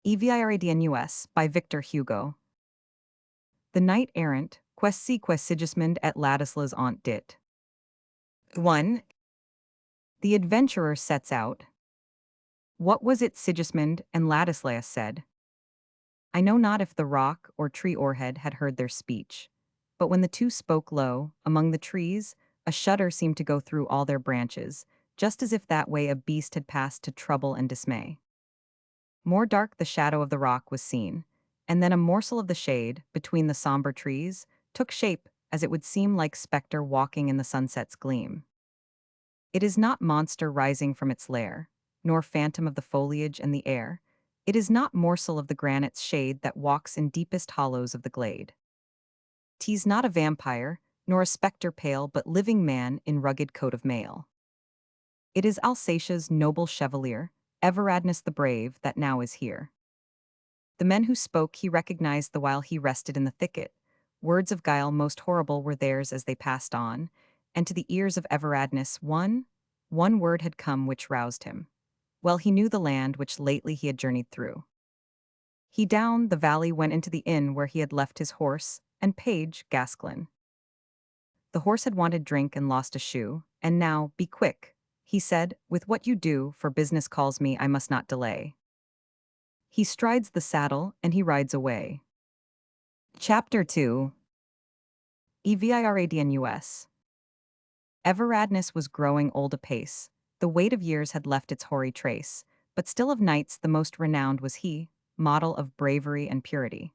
Eviradnus by Victor Hugo. The Knight Errant, quasi Sigismund et Ladislas ont dit. 1. The adventurer sets out. What was it Sigismund and Ladislas said? I know not if the rock or tree o'erhead had heard their speech, but when the two spoke low, among the trees, a shudder seemed to go through all their branches, just as if that way a beast had passed to trouble and dismay. More dark the shadow of the rock was seen, and then a morsel of the shade, between the somber trees, took shape as it would seem like spectre walking in the sunset's gleam. It is not monster rising from its lair, nor phantom of the foliage and the air. It is not morsel of the granite's shade that walks in deepest hollows of the glade. 'Tis not a vampire, nor a spectre pale, but living man in rugged coat of mail. It is Alsatia's noble chevalier, Eviradnus the brave, that now is here. The men who spoke he recognized the while he rested in the thicket. Words of guile most horrible were theirs as they passed on, and to the ears of Eviradnus one word had come which roused him. Well he knew the land which lately he had journeyed through. He down the valley went into the inn where he had left his horse and page, Gasclin. The horse had wanted drink and lost a shoe, and now, be quick, he said, with what you do, for business calls me, I must not delay. He strides the saddle, and he rides away. Chapter 2. Eviradnus. Eviradnus was growing old apace. The weight of years had left its hoary trace, but still of knights the most renowned was he, model of bravery and purity.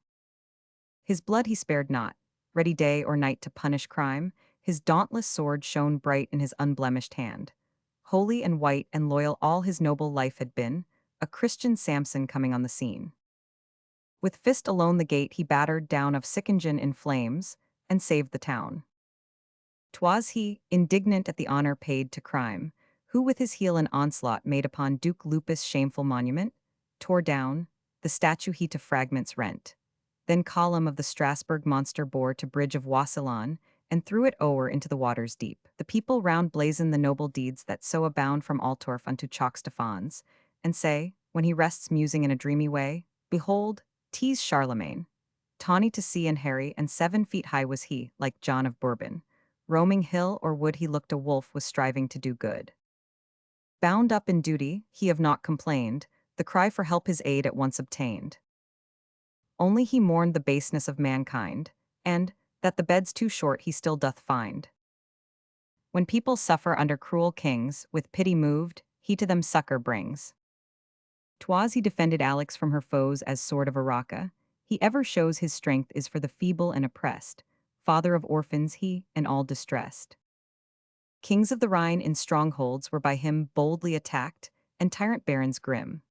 His blood he spared not, ready day or night to punish crime, his dauntless sword shone bright in his unblemished hand. Holy and white and loyal all his noble life had been, a Christian Samson coming on the scene. With fist alone the gate he battered down of Sickingen in flames, and saved the town. 'Twas he, indignant at the honor paid to crime, who with his heel an onslaught made upon Duke Lupus' shameful monument, tore down, the statue he to fragments rent. Then column of the Strasbourg monster bore to bridge of Wassillon, and threw it o'er into the waters deep. The people round blazon the noble deeds that so abound from Altorf unto Chalk Stephans, and say, when he rests musing in a dreamy way, behold, 'tis Charlemagne. Tawny to see and hairy, and 7 feet high was he, like John of Bourbon. Roaming hill or wood he looked a wolf was striving to do good. Bound up in duty, he have not complained, the cry for help his aid at once obtained. Only he mourned the baseness of mankind, and, that the bed's too short he still doth find. When people suffer under cruel kings, with pity moved, he to them succor brings. 'Twas he defended Alex from her foes as sword of Araka, he ever shows his strength is for the feeble and oppressed, father of orphans he, and all distressed. Kings of the Rhine in strongholds were by him boldly attacked, and tyrant barons grim.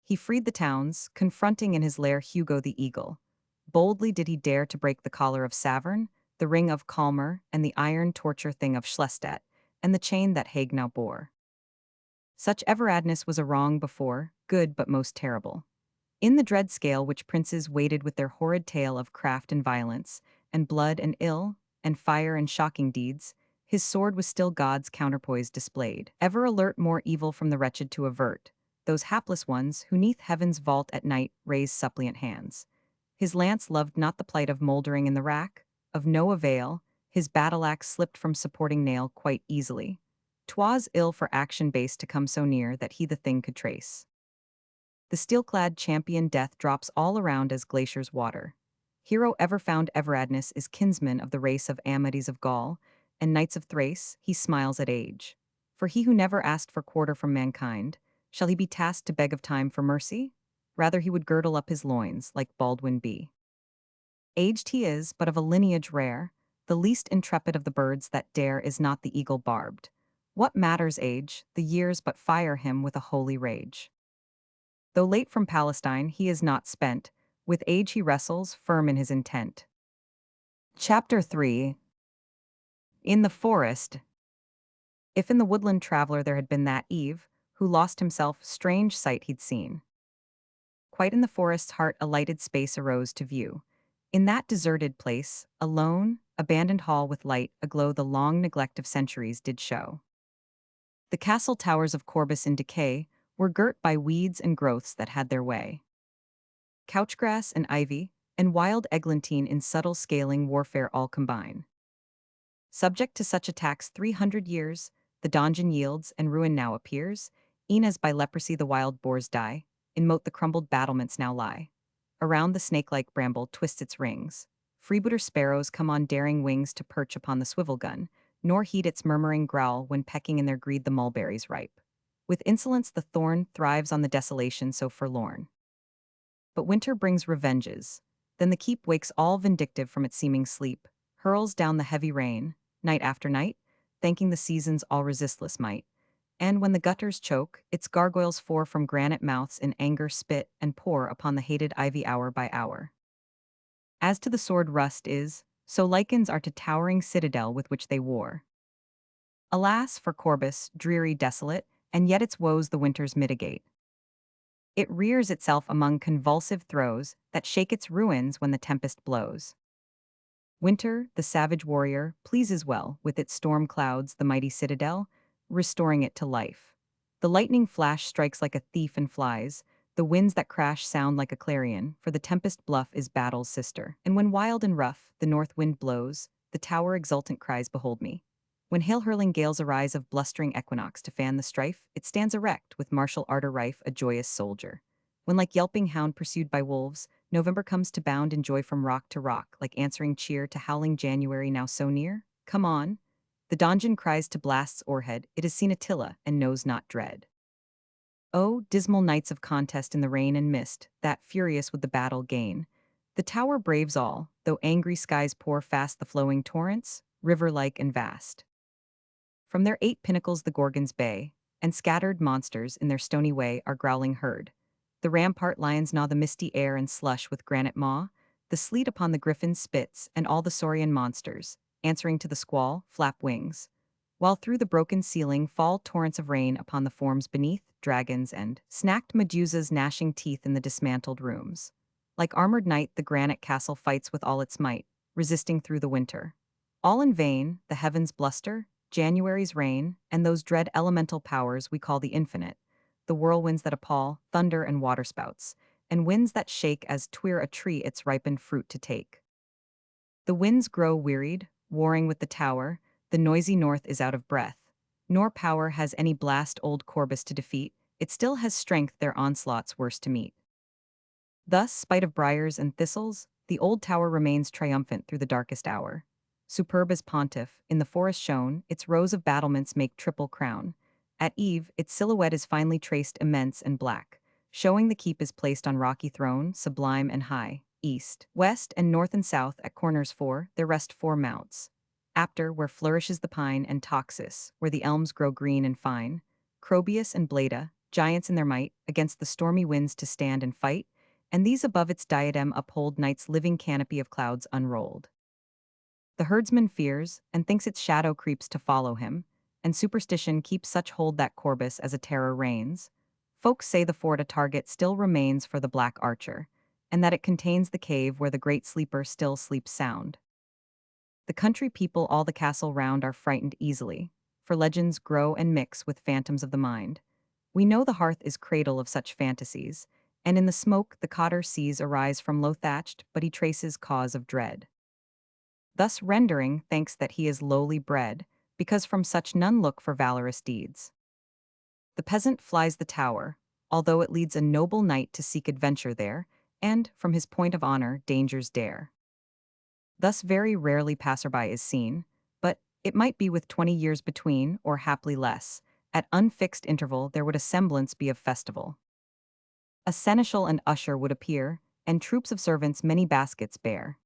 He freed the towns, confronting in his lair Hugo the eagle. Boldly did he dare to break the collar of Savern, the ring of Calmer, and the iron torture thing of Schlestadt, and the chain that Hague now bore. Such Eviradnus was a wrong before, good but most terrible. In the dread scale which princes weighted with their horrid tale of craft and violence, and blood and ill, and fire and shocking deeds, his sword was still God's counterpoise displayed, ever alert more evil from the wretched to avert, those hapless ones who 'neath heaven's vault at night raise suppliant hands. His lance loved not the plight of mouldering in the rack, of no avail, his battle-axe slipped from supporting nail quite easily. 'Twas ill for action base to come so near that he the thing could trace. The steel-clad champion death drops all around as glaciers water. Hero ever found Eviradnus is kinsman of the race of Amades of Gaul, and knights of Thrace, he smiles at age. For he who never asked for quarter from mankind, shall he be tasked to beg of time for mercy? Rather he would girdle up his loins, like Baldwin B. Aged he is, but of a lineage rare, the least intrepid of the birds that dare is not the eagle barbed. What matters age, the years but fire him with a holy rage. Though late from Palestine, he is not spent, with age he wrestles, firm in his intent. Chapter 3. In the forest. If in the woodland traveler there had been that eve, who lost himself, strange sight he'd seen. Quite in the forest's heart a lighted space arose to view. In that deserted place, a lone, abandoned hall with light aglow the long neglect of centuries did show. The castle towers of Corbus in decay were girt by weeds and growths that had their way. couchgrass and ivy, and wild eglantine in subtle scaling warfare all combine. Subject to such attacks 300 years, the donjon yields and ruin now appears, e'en as by leprosy the wild boars die, in moat the crumbled battlements now lie. Around the snake-like bramble twists its rings. Freebooter sparrows come on daring wings to perch upon the swivel gun, nor heed its murmuring growl when pecking in their greed the mulberries ripe. With insolence the thorn thrives on the desolation so forlorn. But winter brings revenges. Then the keep wakes all vindictive from its seeming sleep, hurls down the heavy rain, night after night, thanking the season's all resistless might. And when the gutters choke, its gargoyles from granite mouths in anger spit and pour upon the hated ivy hour by hour. As to the sword rust is, so lichens are to towering citadel with which they war. Alas for Corbus, dreary desolate, and yet its woes the winters mitigate. It rears itself among convulsive throes that shake its ruins when the tempest blows. Winter, the savage warrior, pleases well with its storm clouds the mighty citadel, restoring it to life. The lightning flash strikes like a thief and flies, the winds that crash sound like a clarion, for the tempest bluff is battle's sister. And when wild and rough the north wind blows, the tower exultant cries, "Behold me." When hail-hurling gales arise of blustering equinox to fan the strife, it stands erect, with martial ardor rife, a joyous soldier. When like yelping hound pursued by wolves, November comes to bound in joy from rock to rock, like answering cheer to howling January now so near. Come on. The donjon cries to blast's o'erhead, it has seen Attila and knows not dread. Oh, dismal nights of contest in the rain and mist, that, furious with the battle, gain. The tower braves all, though angry skies pour fast the flowing torrents, river-like and vast. From their 8 pinnacles the Gorgons bay, and scattered monsters in their stony way are growling heard. The rampart lions gnaw the misty air and slush with granite maw, the sleet upon the griffins spits, and all the saurian monsters, answering to the squall, flap wings. While through the broken ceiling fall torrents of rain upon the forms beneath, dragons and snacked medusas gnashing teeth in the dismantled rooms. Like armored knight the granite castle fights with all its might, resisting through the winter. All in vain, the heavens bluster, January's rain, and those dread elemental powers we call the infinite, the whirlwinds that appall, thunder and waterspouts, and winds that shake as twere a tree its ripened fruit to take. The winds grow wearied, warring with the tower, the noisy north is out of breath, nor power has any blast old Corbus to defeat, it still has strength their onslaughts worse to meet. Thus, spite of briars and thistles, the old tower remains triumphant through the darkest hour. Superb as pontiff, in the forest shown, its rows of battlements make triple crown. At eve, its silhouette is finely traced immense and black, showing the keep is placed on rocky throne, sublime and high. East, west, and north and south at corners 4, there rest 4 mounts. Apter, where flourishes the pine, and Toxus, where the elms grow green and fine. Crobius and Bleda, giants in their might, against the stormy winds to stand and fight, and these above its diadem uphold night's living canopy of clouds unrolled. The herdsman fears, and thinks its shadow creeps to follow him, and superstition keeps such hold that Corbus as a terror reigns. Folks say the fort a target still remains for the black archer, and that it contains the cave where the great sleeper still sleeps sound. The country people all the castle round are frightened easily, for legends grow and mix with phantoms of the mind. We know the hearth is cradle of such fantasies, and in the smoke the cotter sees arise from low-thatched, but he traces cause of dread. Thus rendering thanks that he is lowly bred, because from such none look for valorous deeds. The peasant flies the tower, although it leads a noble knight to seek adventure there, and, from his point of honor, dangers dare. Thus very rarely passerby is seen, but it might be with 20 years between, or haply less. At unfixed interval there would a semblance be of festival. A seneschal and usher would appear, and troops of servants many baskets bear.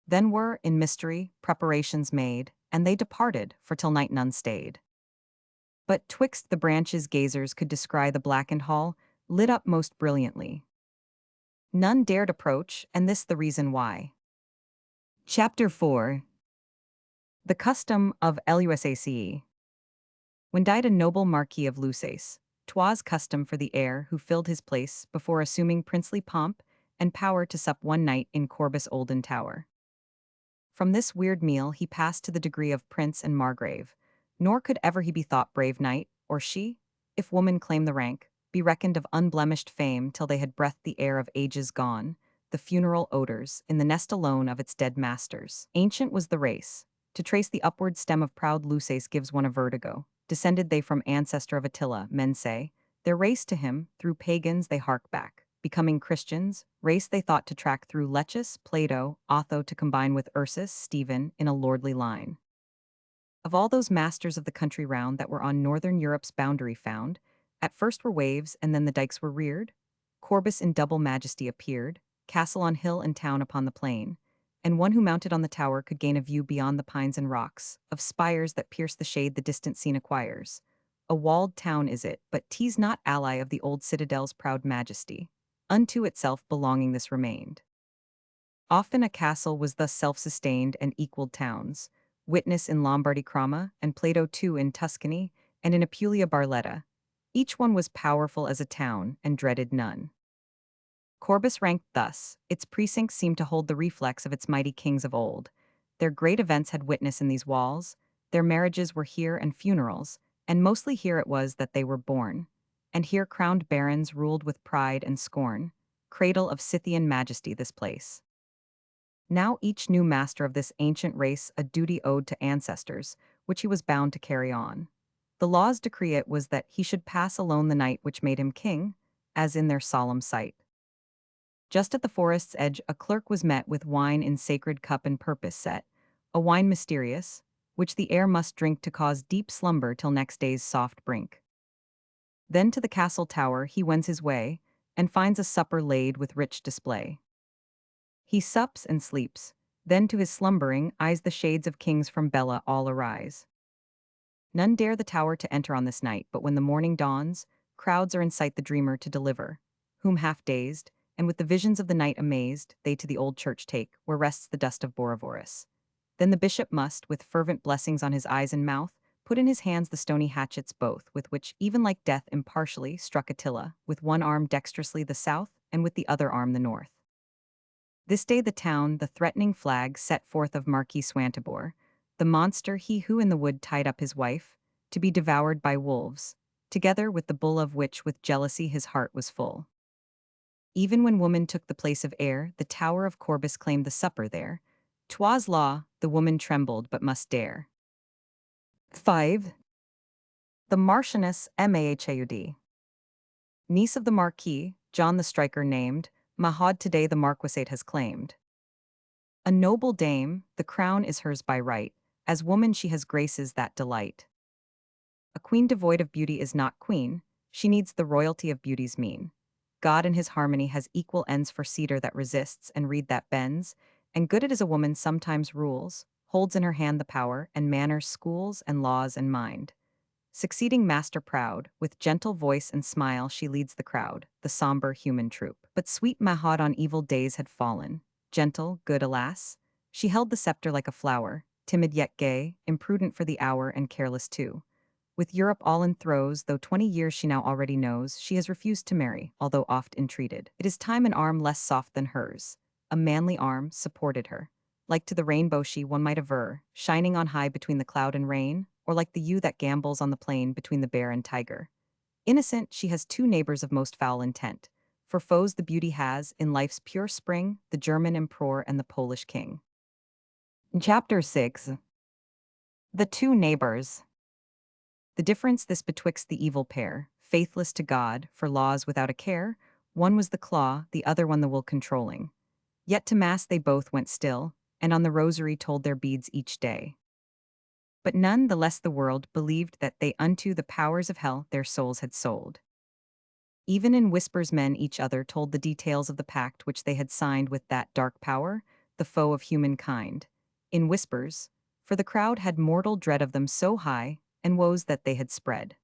Then were, in mystery, preparations made, and they departed, for till night none stayed. But twixt the branches gazers could descry the blackened hall, lit up most brilliantly. None dared approach, and this the reason why. Chapter 4. The custom of Lusace. When died a noble Marquis of Lusace, 'twas custom for the heir who filled his place before assuming princely pomp and power to sup one night in Corbus' olden tower. From this weird meal he passed to the degree of prince and margrave, nor could ever he be thought brave knight, or she, if woman claim the rank, be reckoned of unblemished fame till they had breathed the air of ages gone, the funeral odors, in the nest alone of its dead masters. Ancient was the race. To trace the upward stem of proud Luces gives one a vertigo. Descended they from ancestor of Attila, men say. Their race to him, through pagans they hark back. Becoming Christians, race they thought to track through Lectus, Plato, Otho to combine with Ursus, Stephen, in a lordly line. Of all those masters of the country round that were on northern Europe's boundary found, at first were waves and then the dikes were reared, Corbus in double majesty appeared, castle on hill and town upon the plain, and one who mounted on the tower could gain a view beyond the pines and rocks, of spires that pierce the shade the distant scene acquires. A walled town is it, but 'tis not ally of the old citadel's proud majesty. Unto itself belonging this remained. Often a castle was thus self-sustained and equaled towns, witness in Lombardy Crama, and Plato too in Tuscany, and in Apulia Barletta. Each one was powerful as a town, and dreaded none. Corbus ranked thus, its precincts seemed to hold the reflex of its mighty kings of old. Their great events had witness in these walls, their marriages were here and funerals, and mostly here it was that they were born. And here crowned barons ruled with pride and scorn, cradle of Scythian majesty this place. Now each new master of this ancient race a duty owed to ancestors, which he was bound to carry on. The law's decree it was that he should pass alone the night which made him king, as in their solemn sight. Just at the forest's edge a clerk was met with wine in sacred cup and purpose set, a wine mysterious, which the air must drink to cause deep slumber till next day's soft brink. Then to the castle tower he wends his way, and finds a supper laid with rich display. He sups and sleeps, then to his slumbering eyes the shades of kings from Bella all arise. None dare the tower to enter on this night, but when the morning dawns, crowds are in sight the dreamer to deliver, whom half dazed, and with the visions of the night amazed, they to the old church take, where rests the dust of Borovoris. Then the bishop must, with fervent blessings on his eyes and mouth, put in his hands the stony hatchets both, with which, even like death impartially, struck Attila, with one arm dexterously the south, and with the other arm the north. This day the town, the threatening flag set forth of Marquis Swantibor, the monster he who in the wood tied up his wife, to be devoured by wolves, together with the bull of which with jealousy his heart was full. Even when woman took the place of heir, the tower of Corbus claimed the supper there. 'Twas law, the woman trembled but must dare. 5. The Marchioness Mahaud. Niece of the Marquis, John the Striker named, Mahaud today the Marquisate has claimed. A noble dame, the crown is hers by right, as woman she has graces that delight. A queen devoid of beauty is not queen, she needs the royalty of beauty's mean. God in his harmony has equal ends for cedar that resists and reed that bends, and good it is a woman sometimes rules, holds in her hand the power, and manners schools and laws and mind. Succeeding master proud, with gentle voice and smile she leads the crowd, the somber human troop. But sweet Mahaud on evil days had fallen. Gentle, good alas, she held the scepter like a flower, timid yet gay, imprudent for the hour and careless too. With Europe all in throes, though 20 years she now already knows, she has refused to marry, although oft entreated. It is time an arm less soft than hers, a manly arm, supported her. Like to the rainbow she, one might aver, shining on high between the cloud and rain, or like the ewe that gambols on the plain between the bear and tiger. Innocent, she has two neighbors of most foul intent. For foes the beauty has, in life's pure spring, the German emperor and the Polish king. Chapter 6. The two neighbors. The difference this betwixt the evil pair, faithless to God, for laws without a care, one was the claw, the other one the will controlling. Yet to mass they both went still, and on the rosary told their beads each day. But none the less the world believed that they unto the powers of hell their souls had sold. Even in whispers men each other told the details of the pact which they had signed with that dark power, the foe of humankind. In whispers, for the crowd had mortal dread of them so high, and woes that they had spread.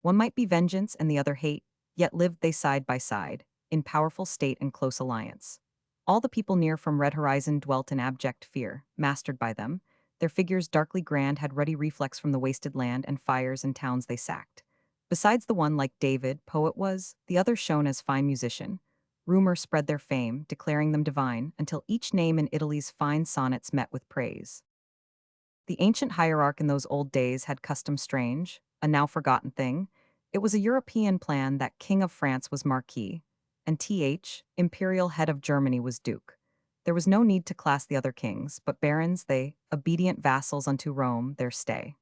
One might be vengeance and the other hate, yet lived they side by side, in powerful state and close alliance. All the people near from red horizon dwelt in abject fear, mastered by them. Their figures darkly grand had ruddy reflex from the wasted land and fires and towns they sacked. Besides the one like David, poet was, the other shone as fine musician. Rumor spread their fame, declaring them divine, until each name in Italy's fine sonnets met with praise. The ancient hierarch in those old days had custom strange, a now forgotten thing. It was a European plan that King of France was Marquis, and Imperial head of Germany was Duke. There was no need to class the other kings, but barons they, obedient vassals unto Rome, their stay.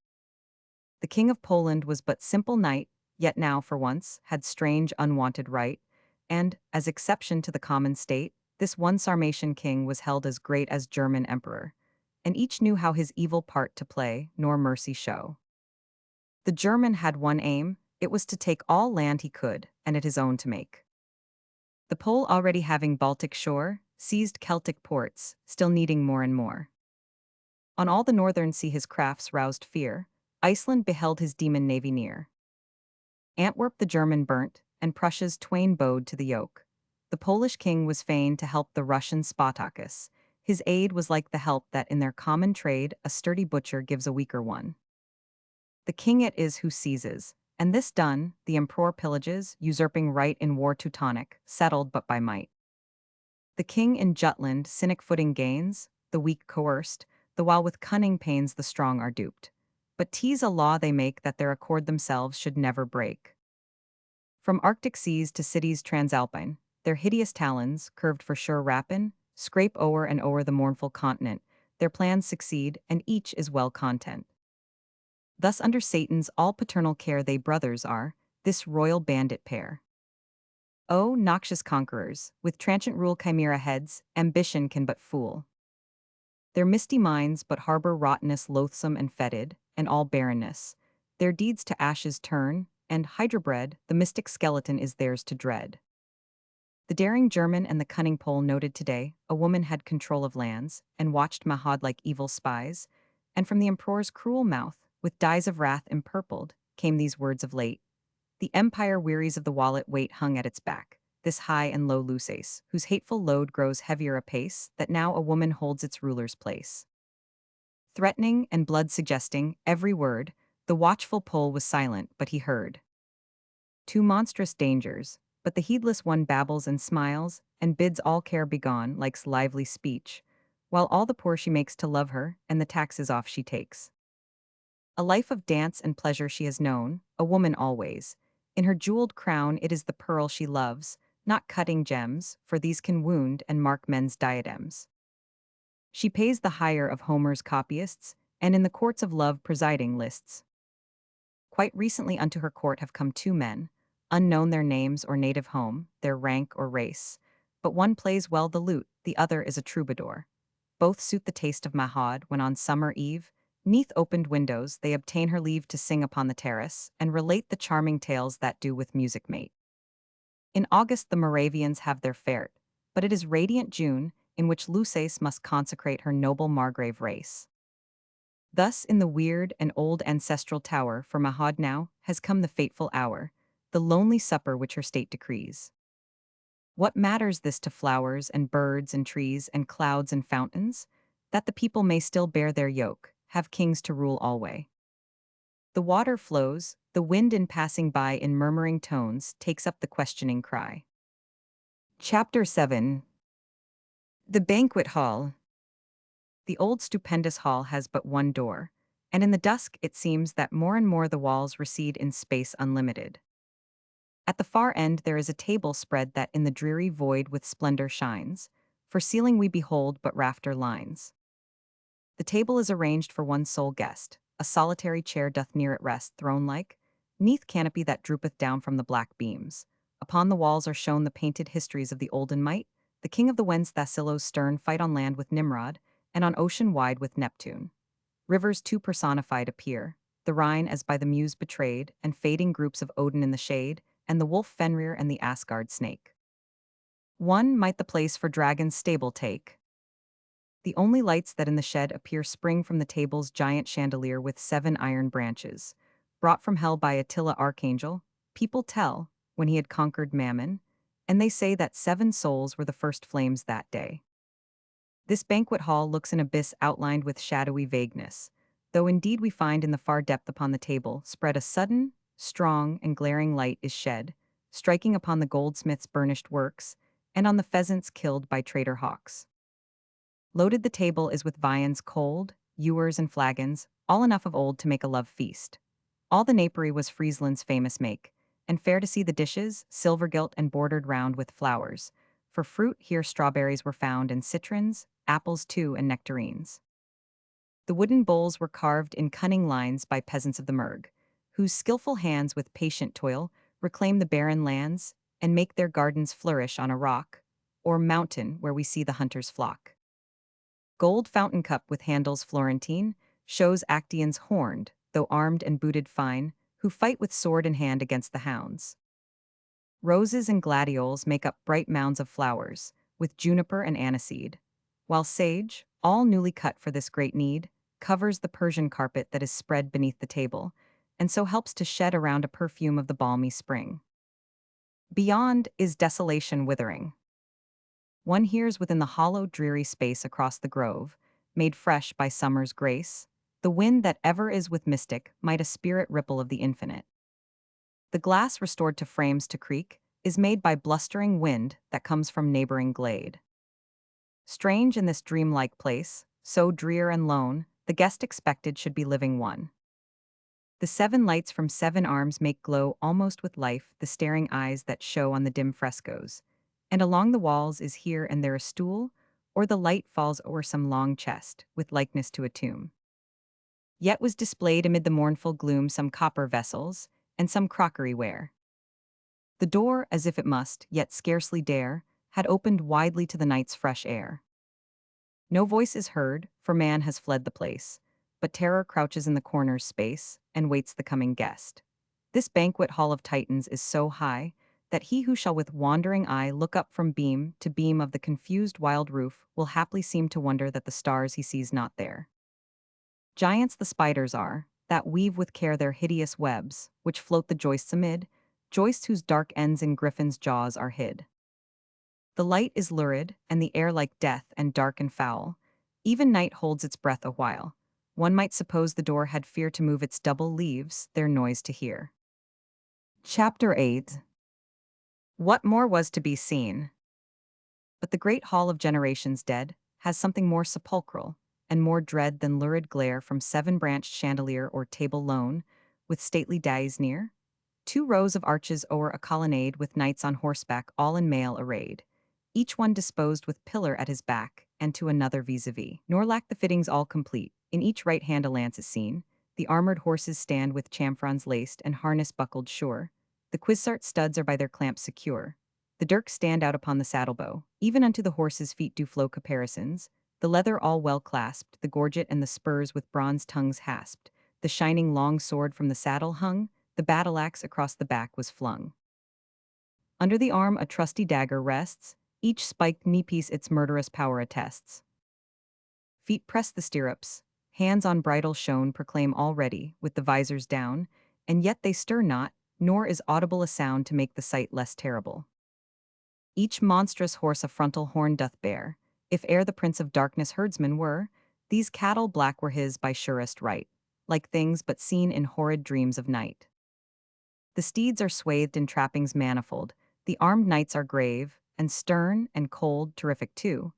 The King of Poland was but simple knight, yet now, for once, had strange unwanted right, and, as exception to the common state, this one Sarmatian king was held as great as German emperor, and each knew how his evil part to play, nor mercy show. The German had one aim, it was to take all land he could, and it his own to make. The Pole already having Baltic shore, seized Celtic ports, still needing more and more. On all the northern sea his crafts roused fear, Iceland beheld his demon navy near. Antwerp the German burnt, and Prussia's twain bowed to the yoke. The Polish king was fain to help the Russian Spartacus. His aid was like the help that in their common trade a sturdy butcher gives a weaker one. The king it is who seizes, and this done, the emperor pillages, usurping right in war Teutonic, settled but by might. The king in Jutland cynic footing gains, the weak coerced, the while with cunning pains the strong are duped. But 'tis a law they make that their accord themselves should never break. From Arctic seas to cities transalpine, their hideous talons, curved for sure rapine, scrape o'er and o'er the mournful continent, their plans succeed, and each is well content. Thus under Satan's all paternal care they brothers are, this royal bandit pair. O noxious conquerors, with transient rule chimera heads, ambition can but fool. Their misty minds but harbor rottenness loathsome and fetid, and all barrenness. Their deeds to ashes turn, and, hydra-bred, the mystic skeleton is theirs to dread. The daring German and the cunning Pole noted today, a woman had control of lands, and watched Mahad like evil spies, and from the emperor's cruel mouth, with dyes of wrath empurpled, came these words of late. The empire wearies of the wallet weight hung at its back, this high and low Lusace, whose hateful load grows heavier apace, that now a woman holds its ruler's place. Threatening and blood-suggesting, every word, the watchful Pole was silent, but he heard. Two monstrous dangers, but the heedless one babbles and smiles, and bids all care begone, likes lively speech, while all the poor she makes to love her, and the taxes off she takes. A life of dance and pleasure she has known, a woman always. In her jeweled crown it is the pearl she loves, not cutting gems, for these can wound and mark men's diadems. She pays the hire of Homer's copyists, and in the courts of love presiding lists. Quite recently unto her court have come two men, unknown their names or native home, their rank or race, but one plays well the lute, the other is a troubadour. Both suit the taste of Mahad when on summer eve, 'neath opened windows they obtain her leave to sing upon the terrace, and relate the charming tales that do with music mate. In August the Moravians have their fete, but it is radiant June, in which Lusace must consecrate her noble Margrave race. Thus in the weird and old ancestral tower for Mahad now has come the fateful hour, the lonely supper which her state decrees. What matters this to flowers and birds and trees and clouds and fountains? That the people may still bear their yoke, have kings to rule alway. The water flows, the wind in passing by in murmuring tones takes up the questioning cry. Chapter 7. The Banquet Hall. The old stupendous hall has but one door, and in the dusk it seems that more and more the walls recede in space unlimited. At the far end there is a table spread that in the dreary void with splendor shines, for ceiling we behold but rafter lines. The table is arranged for one sole guest, a solitary chair doth near it rest throne-like, 'neath canopy that droopeth down from the black beams. Upon the walls are shown the painted histories of the olden might, the king of the Wends Thasilo's stern fight on land with Nimrod, and on ocean wide with Neptune. Rivers too personified appear, the Rhine as by the muse betrayed, and fading groups of Odin in the shade, and the wolf Fenrir and the Asgard snake. One might the place for dragon's stable take. The only lights that in the shed appear spring from the table's giant chandelier with 7 iron branches, brought from hell by Attila Archangel, people tell, when he had conquered Mammon, and they say that 7 souls were the first flames that day. This banquet hall looks an abyss outlined with shadowy vagueness, though indeed we find in the far depth upon the table spread a sudden, strong, and glaring light is shed, striking upon the goldsmith's burnished works, and on the pheasants killed by traitor hawks. Loaded the table is with viands cold, ewers and flagons, all enough of old to make a love feast. All the napery was Friesland's famous make, and fair to see the dishes, silver gilt and bordered round with flowers. For fruit, here strawberries were found, and citrons, apples too, and nectarines. The wooden bowls were carved in cunning lines by peasants of the Merg, whose skillful hands with patient toil reclaim the barren lands and make their gardens flourish on a rock or mountain where we see the hunter's flock. Gold fountain cup with handles Florentine shows Actaeons horned, though armed and booted fine, who fight with sword in hand against the hounds. Roses and gladioles make up bright mounds of flowers, with juniper and aniseed, while sage, all newly cut for this great need, covers the Persian carpet that is spread beneath the table, and so helps to shed around a perfume of the balmy spring. Beyond is desolation withering. One hears within the hollow, dreary space across the grove, made fresh by summer's grace, the wind that ever is with mystic might a spirit ripple of the infinite. The glass restored to frames to creak is made by blustering wind that comes from neighboring glade. Strange in this dreamlike place, so drear and lone, the guest expected should be living one. The 7 lights from 7 arms make glow almost with life the staring eyes that show on the dim frescoes, and along the walls is here and there a stool, or the light falls o'er some long chest, with likeness to a tomb. Yet was displayed amid the mournful gloom some copper vessels, and some crockery ware. The door, as if it must, yet scarcely dare, had opened widely to the night's fresh air. No voice is heard, for man has fled the place, but terror crouches in the corner's space, and waits the coming guest. This banquet hall of Titans is so high, that he who shall with wandering eye look up from beam to beam of the confused wild roof will haply seem to wonder that the stars he sees not there. Giants the spiders are, that weave with care their hideous webs, which float the joists amid, joists whose dark ends in griffins' jaws are hid. The light is lurid, and the air like death and dark and foul. Even night holds its breath a while. One might suppose the door had fear to move its double leaves, their noise to hear. Chapter 8. What more was to be seen? But the great hall of generations dead has something more sepulchral and more dread than lurid glare from 7-branched chandelier or table lone, with stately dais near. 2 rows of arches o'er a colonnade with knights on horseback all in mail arrayed, each one disposed with pillar at his back, and to another vis-a-vis. Nor lack the fittings all complete, in each right hand a lance is seen, the armored horses stand with chamfrons laced and harness buckled sure, the quizzart studs are by their clamps secure, the dirks stand out upon the saddle-bow, even unto the horses' feet do flow caparisons, the leather all well clasped, the gorget and the spurs with bronze tongues hasped, the shining long sword from the saddle hung, the battle-axe across the back was flung. Under the arm a trusty dagger rests, each spiked knee-piece its murderous power attests. Feet press the stirrups, hands on bridle shown proclaim all ready, with the visors down, and yet they stir not, nor is audible a sound to make the sight less terrible. Each monstrous horse a frontal horn doth bear. If e'er the prince of darkness herdsman were, these cattle black were his by surest right, like things but seen in horrid dreams of night. The steeds are swathed in trappings manifold, the armed knights are grave, and stern, and cold, terrific too.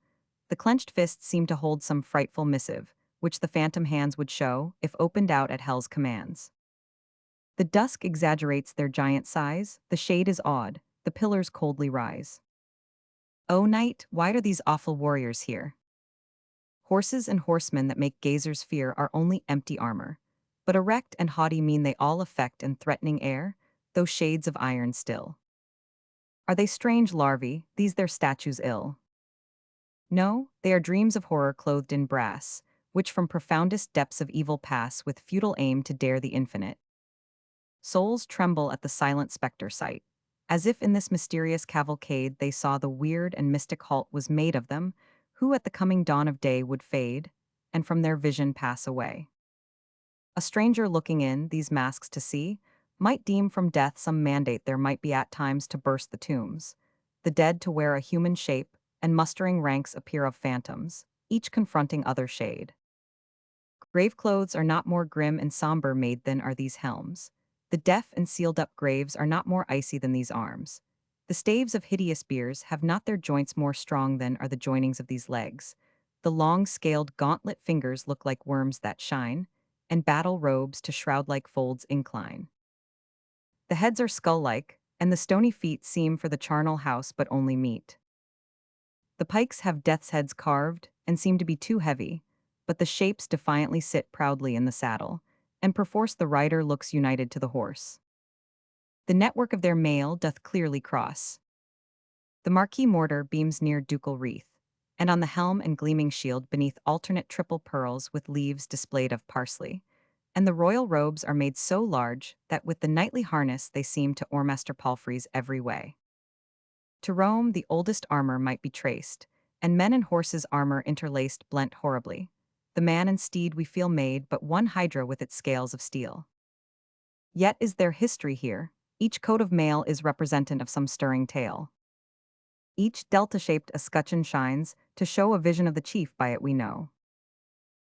The clenched fists seem to hold some frightful missive, which the phantom hands would show, if opened out at hell's commands. The dusk exaggerates their giant size, the shade is odd, the pillars coldly rise. O night, why are these awful warriors here? Horses and horsemen that make gazers fear are only empty armor, but erect and haughty mean they all affect and threatening air, though shades of iron still. Are they strange larvae, these their statues ill? No, they are dreams of horror clothed in brass, which from profoundest depths of evil pass with futile aim to dare the infinite. Souls tremble at the silent spectre sight, as if in this mysterious cavalcade they saw the weird and mystic halt was made of them, who at the coming dawn of day would fade, and from their vision pass away. A stranger looking in, these masks to see, might deem from death some mandate there might be at times to burst the tombs, the dead to wear a human shape, and mustering ranks appear of phantoms, each confronting other shade. Grave clothes are not more grim and somber made than are these helms. The deaf and sealed-up graves are not more icy than these arms. The staves of hideous biers have not their joints more strong than are the joinings of these legs. The long, scaled, gauntlet fingers look like worms that shine, and battle robes to shroud-like folds incline. The heads are skull-like, and the stony feet seem for the charnel house but only meet. The pikes have death's heads carved, and seem to be too heavy, but the shapes defiantly sit proudly in the saddle, and perforce the rider looks united to the horse. The network of their mail doth clearly cross. The marquee mortar beams near ducal wreath, and on the helm and gleaming shield beneath alternate triple pearls with leaves displayed of parsley, and the royal robes are made so large that with the knightly harness they seem to o'ermaster palfreys every way. To Rome the oldest armor might be traced, and men and horses' armor interlaced blent horribly. The man and steed we feel made but one hydra with its scales of steel. Yet is there history here, each coat of mail is representant of some stirring tale. Each delta-shaped escutcheon shines, to show a vision of the chief by it we know.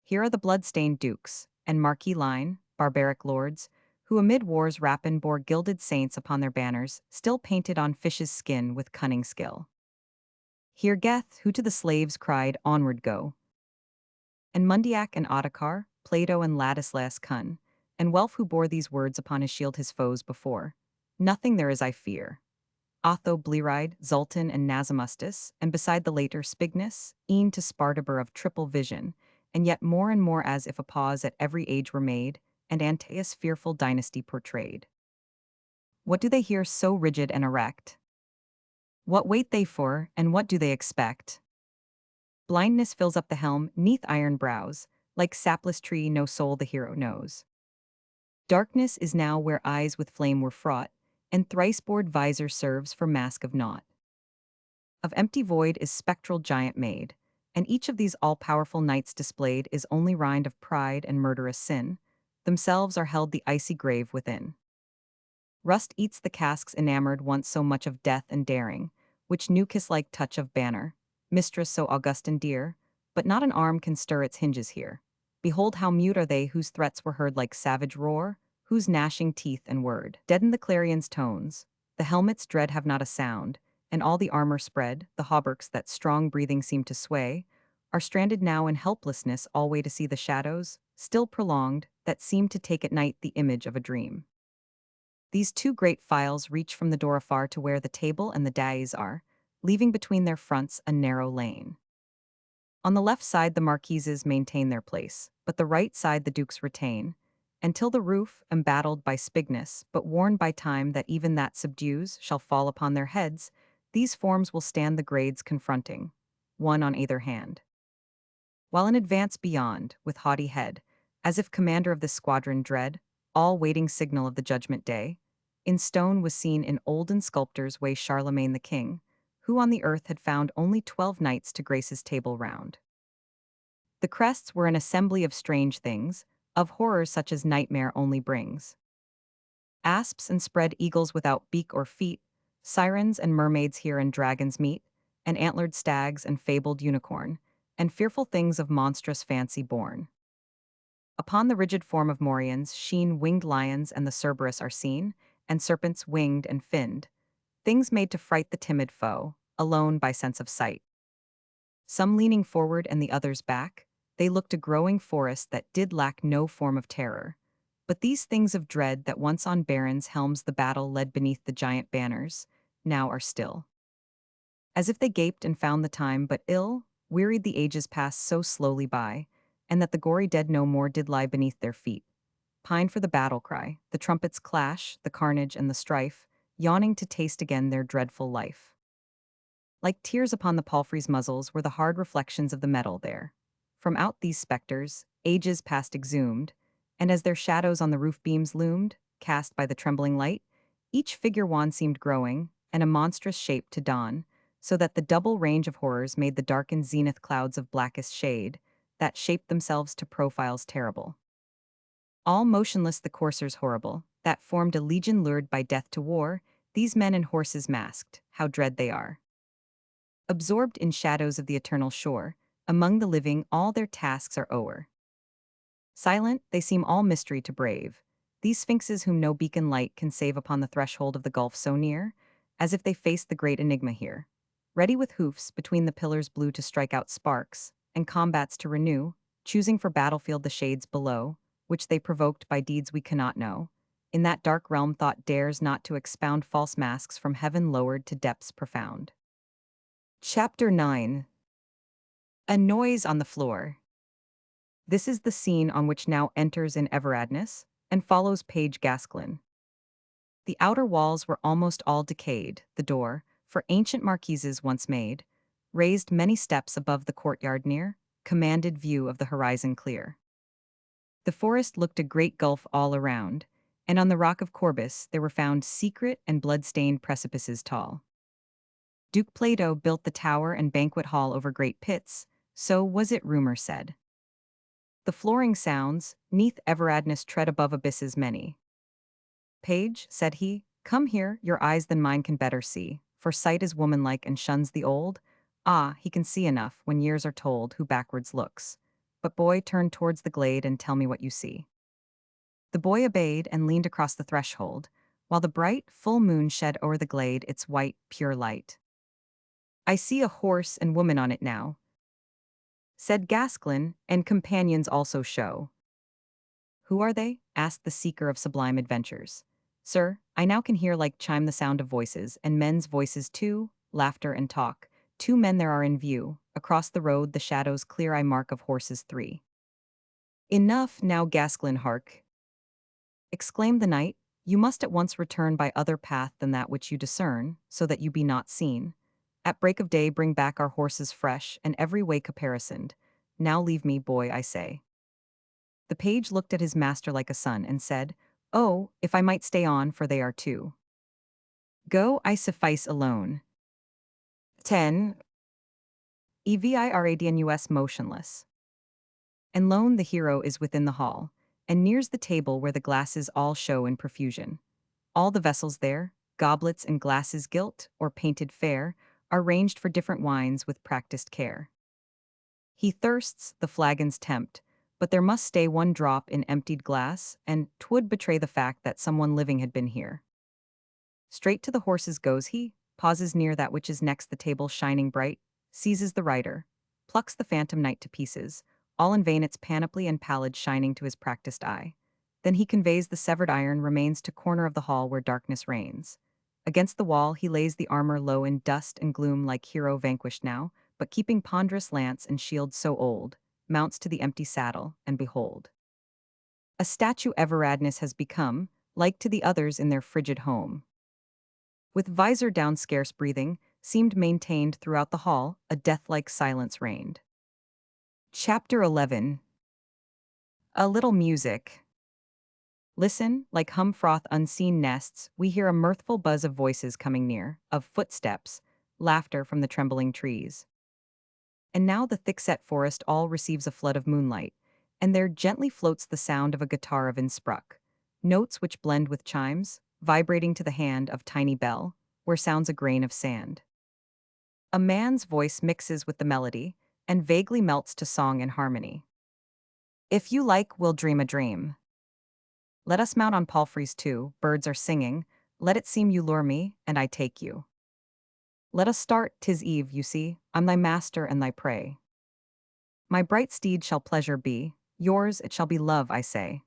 Here are the blood-stained dukes, and marquis line, barbaric lords, who amid war's rapine bore gilded saints upon their banners, still painted on fish's skin with cunning skill. Here Geth, who to the slaves cried, "Onward go!" And Mundiac and Ottokar, Plato and Ladislas Kun, and Welf who bore these words upon his shield his foes before. Nothing there is I fear. Otho Blearide, Zoltan and Nazimustus, and beside the later Spignus, e'en to Spartaber of triple vision, and yet more and more as if a pause at every age were made, and Antaeus' fearful dynasty portrayed. What do they hear so rigid and erect? What wait they for, and what do they expect? Blindness fills up the helm, neath iron brows, like sapless tree no soul the hero knows. Darkness is now where eyes with flame were fraught, and thrice-bored visor serves for mask of naught. Of empty void is spectral giant made, and each of these all-powerful knights displayed is only rind of pride and murderous sin, themselves are held the icy grave within. Rust eats the casks enamored once so much of death and daring, which new kiss-like touch of banner, mistress so august and dear, but not an arm can stir its hinges here. Behold how mute are they whose threats were heard like savage roar, whose gnashing teeth and word deaden the clarion's tones, the helmet's dread have not a sound, and all the armor spread, the hauberks that strong breathing seem to sway, are stranded now in helplessness alway to see the shadows, still prolonged, that seem to take at night the image of a dream. These two great files reach from the door afar to where the table and the dais are, leaving between their fronts a narrow lane. On the left side the marquises maintain their place, but the right side the dukes retain, until the roof, embattled by Spignus, but warned by time that even that subdues, shall fall upon their heads, these forms will stand the grades confronting, one on either hand. While in advance beyond, with haughty head, as if commander of this squadron dread, all waiting signal of the judgment day, in stone was seen in olden sculptors way Charlemagne the king, who on the earth had found only 12 knights to grace his table round. The crests were an assembly of strange things, of horrors such as nightmare only brings. Asps and spread eagles without beak or feet, sirens and mermaids here and dragons meet, and antlered stags and fabled unicorn, and fearful things of monstrous fancy born. Upon the rigid form of morions sheen winged lions and the Cerberus are seen, and serpents winged and finned, things made to fright the timid foe, alone by sense of sight. Some leaning forward and the others back, they looked a growing forest that did lack no form of terror. But these things of dread that once on barons' helms the battle led beneath the giant banners, now are still. As if they gaped and found the time but ill, wearied the ages passed so slowly by, and that the gory dead no more did lie beneath their feet. Pine for the battle cry, the trumpets' clash, the carnage and the strife, yawning to taste again their dreadful life. Like tears upon the palfreys' muzzles were the hard reflections of the metal there. From out these spectres, ages past exhumed, and as their shadows on the roof beams loomed, cast by the trembling light, each figure wan seemed growing, and a monstrous shape to dawn, so that the double range of horrors made the darkened zenith clouds of blackest shade, that shaped themselves to profiles terrible. All motionless the coursers horrible, that formed a legion lured by death to war, these men and horses masked, how dread they are. Absorbed in shadows of the eternal shore, among the living all their tasks are o'er. Silent, they seem all mystery to brave, these sphinxes whom no beacon light can save upon the threshold of the gulf so near, as if they faced the great enigma here. Ready with hoofs between the pillars blue to strike out sparks, and combats to renew, choosing for battlefield the shades below, which they provoked by deeds we cannot know. in that dark realm thought dares not to expound false masks from heaven lowered to depths profound. Chapter 9. A noise on the floor. This is the scene on which now enters in Eviradnus, and follows Page Gascoigne. The outer walls were almost all decayed, the door, for ancient marquises once made, raised many steps above the courtyard near, commanded view of the horizon clear. The forest looked a great gulf all around, and on the rock of Corbus there were found secret and blood-stained precipices tall. Duke Plato built the tower and banquet hall over great pits, so was it rumor said. The flooring sounds, 'neath Eviradnus tread above abysses many. Page, said he, come here, your eyes than mine can better see, for sight is womanlike and shuns the old. Ah, he can see enough, when years are told, who backwards looks. But boy, turn towards the glade and tell me what you see. The boy obeyed and leaned across the threshold, while the bright, full moon shed o'er the glade its white, pure light. I see a horse and woman on it now, said Gascoigne, and companions also show. Who are they? Asked the seeker of sublime adventures. Sir, I now can hear like chime the sound of voices, and men's voices too, laughter and talk. 2 men there are in view, across the road the shadows clear I mark of horses 3. Enough now, Gascoigne, hark! Exclaimed the knight, you must at once return by other path than that which you discern, so that you be not seen. At break of day bring back our horses fresh, and every way caparisoned. Now leave me, boy, I say. The page looked at his master like a son, and said, oh, if I might stay on, for they are 2. Go, I suffice alone. 10. Eviradnus motionless. And lone the hero is within the hall, and nears the table where the glasses all show in profusion. All the vessels there, goblets and glasses gilt, or painted fair, are ranged for different wines with practiced care. He thirsts, the flagons tempt, but there must stay 1 drop in emptied glass, and 'twould betray the fact that someone living had been here. Straight to the horses goes he, pauses near that which is next the table shining bright, seizes the rider, plucks the phantom knight to pieces, all in vain its panoply and pallid shining to his practiced eye. Then he conveys the severed iron remains to corner of the hall where darkness reigns. Against the wall he lays the armor low in dust and gloom like hero vanquished now, but keeping ponderous lance and shield so old, mounts to the empty saddle, and behold. A statue Eviradnus has become, like to the others in their frigid home. With visor down scarce breathing, seemed maintained throughout the hall, a death-like silence reigned. Chapter 11. A little music. Listen, like hum froth unseen nests, we hear a mirthful buzz of voices coming near, of footsteps, laughter from the trembling trees. And now the thick-set forest all receives a flood of moonlight, and there gently floats the sound of a guitar of Innsbruck, notes which blend with chimes, vibrating to the hand of tiny bell, where sounds a grain of sand. A man's voice mixes with the melody, and vaguely melts to song and harmony. If you like, we'll dream a dream. Let us mount on palfreys too, birds are singing, let it seem you lure me, and I take you. Let us start, 'tis eve, you see, I'm thy master and thy prey. My bright steed shall pleasure be, yours it shall be love, I say.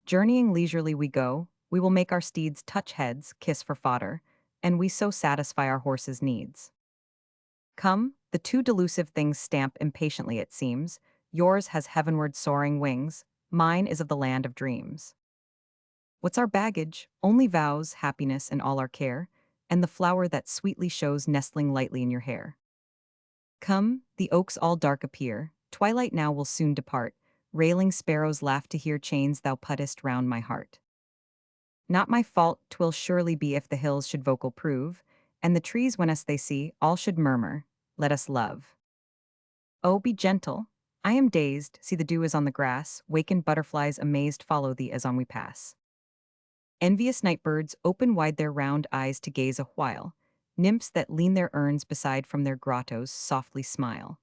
Journeying leisurely we go, we will make our steeds touch heads, kiss for fodder, and we so satisfy our horses' needs. Come, the 2 delusive things stamp impatiently it seems, yours has heavenward soaring wings, mine is of the land of dreams. What's our baggage? Only vows, happiness, and all our care, and the flower that sweetly shows nestling lightly in your hair. Come, the oaks all dark appear, twilight now will soon depart, railing sparrows laugh to hear chains thou puttest round my heart. Not my fault 'twill surely be if the hills should vocal prove, and the trees when us they see, all should murmur, let us love. Oh, be gentle, I am dazed, see the dew is on the grass, wakened butterflies amazed follow thee as on we pass. Envious night-birds open wide their round eyes to gaze a while, nymphs that lean their urns beside from their grottos softly smile.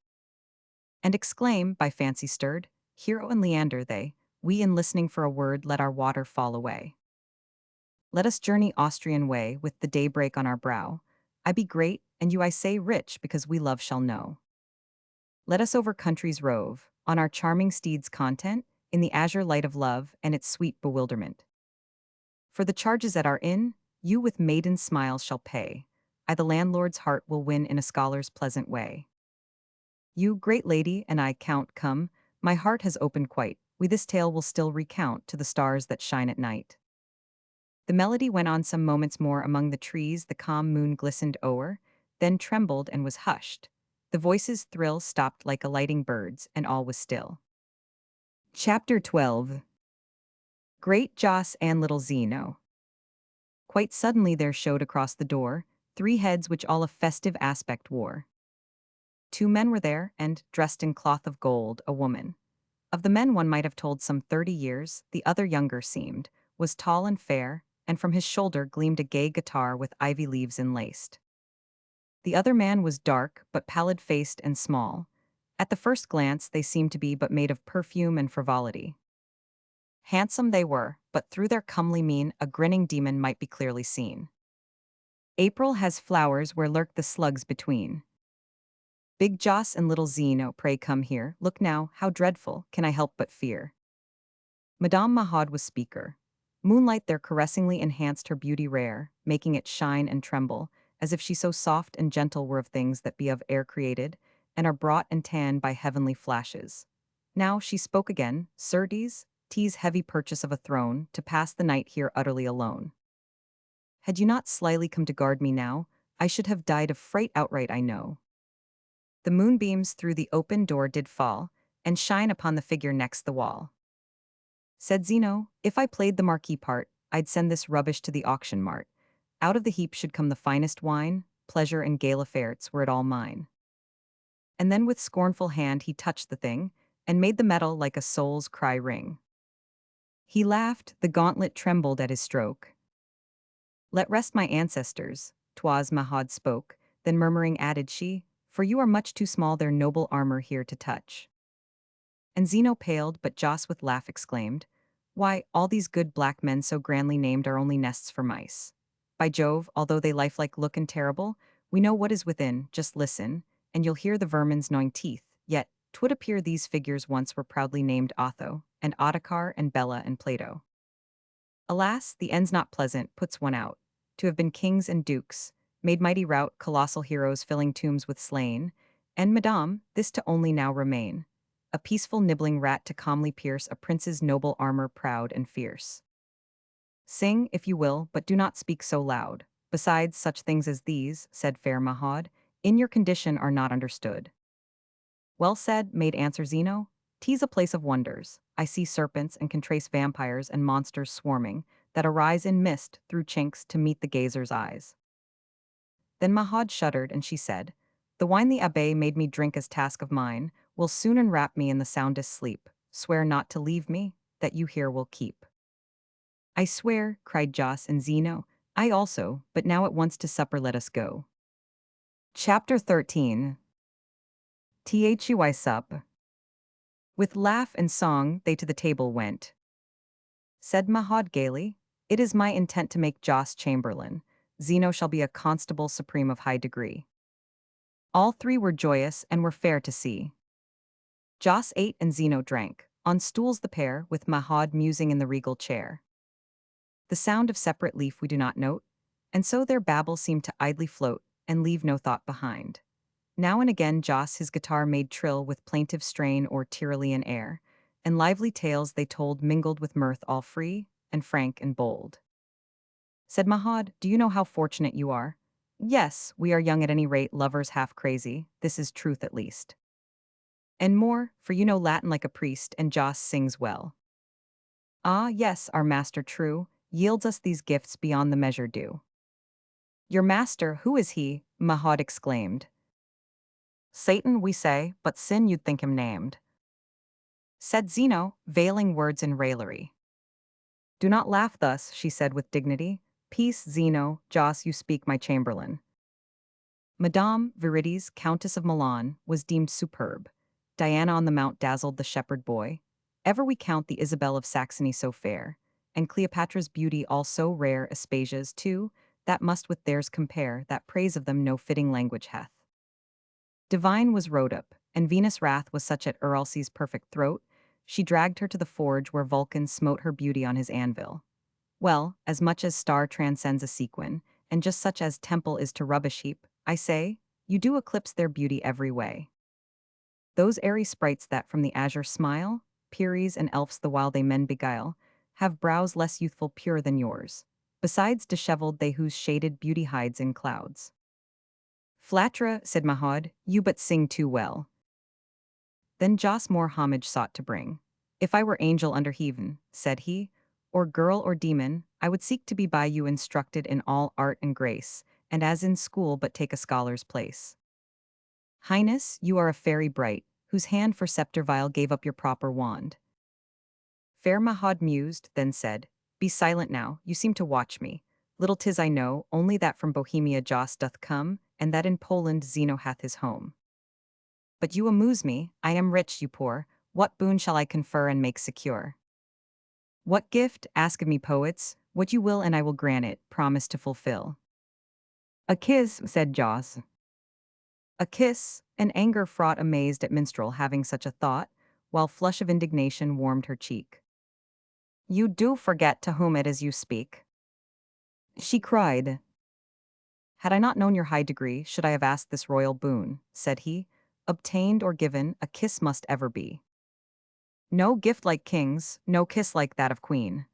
And exclaim, by fancy stirred, Hero and Leander they, we in listening for a word let our water fall away. Let us journey Austrian way with the daybreak on our brow. I be great, and you I say rich because we love shall know. Let us over countries rove, on our charming steeds content, in the azure light of love and its sweet bewilderment. For the charges at our inn, you with maiden smiles shall pay. I the landlord's heart will win in a scholar's pleasant way. You, great lady, and I, count, come, my heart has opened quite, we this tale will still recount to the stars that shine at night. The melody went on some moments more among the trees, the calm moon glistened o'er, then trembled and was hushed. The voices' thrill stopped like alighting birds, and all was still. Chapter 12. Great Joss and Little Zeno. Quite suddenly there showed across the door 3 heads which all a festive aspect wore. 2 men were there, and, dressed in cloth of gold, a woman. Of the men one might have told some 30 years, the other younger seemed, was tall and fair, and from his shoulder gleamed a gay guitar with ivy leaves enlaced. The other man was dark, but pallid-faced and small. At the first glance they seemed to be but made of perfume and frivolity. Handsome they were, but through their comely mien a grinning demon might be clearly seen. April has flowers where lurk the slugs between. Big Joss and little Zeno, pray come here, look now, how dreadful, can I help but fear? Madame Mahad was speaker. Moonlight there caressingly enhanced her beauty rare, making it shine and tremble, as if she so soft and gentle were of things that be of air created, and are brought and tanned by heavenly flashes. Now she spoke again, certes, 'tis heavy purchase of a throne, to pass the night here utterly alone. Had you not slyly come to guard me now, I should have died of fright outright, I know. The moonbeams through the open door did fall, and shine upon the figure next the wall. Said Zeno, if I played the marquis part, I'd send this rubbish to the auction mart. Out of the heap should come the finest wine, pleasure and gala fairs were it all mine. And then with scornful hand he touched the thing, and made the metal like a soul's cry ring. He laughed, the gauntlet trembled at his stroke. Let rest my ancestors, 'twas Mahad spoke, then murmuring added she, for you are much too small their noble armor here to touch. And Zeno paled, but Joss with laugh exclaimed, why, all these good black men so grandly named are only nests for mice. By Jove, although they lifelike look and terrible, we know what is within, just listen, and you'll hear the vermin's gnawing teeth, yet, 'twould appear these figures once were proudly named Otho, and Ottokar and Bella and Plato. Alas, the end's not pleasant, puts one out. To have been kings and dukes, made mighty rout, colossal heroes filling tombs with slain, and madame, this to only now remain. A peaceful nibbling rat to calmly pierce a prince's noble armor proud and fierce. Sing, if you will, but do not speak so loud. Besides, such things as these, said fair Mahad, in your condition are not understood. Well said, made answer Zeno. 'Tis a place of wonders. I see serpents and can trace vampires and monsters swarming, that arise in mist through chinks to meet the gazer's eyes. Then Mahad shuddered, and she said, the wine the abbé made me drink as task of mine, will soon enwrap me in the soundest sleep. Swear not to leave me, that you here will keep. I swear, cried Joss and Zeno, I also, but now at once to supper let us go. Chapter 13. Thui sup. With laugh and song they to the table went. Said Mahad gaily, it is my intent to make Joss chamberlain. Zeno shall be a constable supreme of high degree. All 3 were joyous and were fair to see. Joss ate and Zeno drank, on stools the pair, with Mahad musing in the regal chair. The sound of separate leaf we do not note, and so their babble seemed to idly float, and leave no thought behind. Now and again Joss his guitar made trill with plaintive strain or Tyrolean air, and lively tales they told mingled with mirth all free, and frank and bold. Said Mahad, do you know how fortunate you are? Yes, we are young at any rate, lovers half crazy, this is truth at least. And more, for you know Latin like a priest, and Joss sings well. Ah, yes, our master true, yields us these gifts beyond the measure due. Your master, who is he? Mahad exclaimed. Satan, we say, but sin you'd think him named. Said Zeno, veiling words in raillery. Do not laugh thus, she said with dignity. Peace, Zeno, Joss, you speak my chamberlain. Madame Virides, Countess of Milan, was deemed superb. Diana on the mount dazzled the shepherd boy. Ever we count the Isabel of Saxony so fair, and Cleopatra's beauty all so rare, Aspasia's too, that must with theirs compare, that praise of them no fitting language hath. Divine was Rhodope, and Venus' wrath was such at Euralces' perfect throat, she dragged her to the forge where Vulcan smote her beauty on his anvil. Well, as much as star transcends a sequin, and just such as temple is to rubbish heap, I say, you do eclipse their beauty every way. Those airy sprites that from the azure smile, Peries and elves the while they men beguile, have brows less youthful pure than yours. Besides disheveled they whose shaded beauty hides in clouds. Flatra, said Mahod, you but sing too well. Then Joss more homage sought to bring. If I were angel under heaven, said he, or girl or demon, I would seek to be by you instructed in all art and grace, and as in school but take a scholar's place. Highness, you are a fairy bright, whose hand for scepter vile gave up your proper wand. Fair Mahod mused, then said, be silent now, you seem to watch me. Little 'tis I know, only that from Bohemia Joss doth come, and that in Poland Zeno hath his home. But you amuse me, I am rich, you poor, what boon shall I confer and make secure? What gift, ask of me poets, what you will and I will grant it, promise to fulfill. A kiss, said Joss. A kiss, an anger fraught amazed at minstrel having such a thought, while flush of indignation warmed her cheek. You do forget to whom it is you speak. She cried. Had I not known your high degree, should I have asked this royal boon, said he. Obtained or given, a kiss must ever be. No gift like king's, no kiss like that of queen.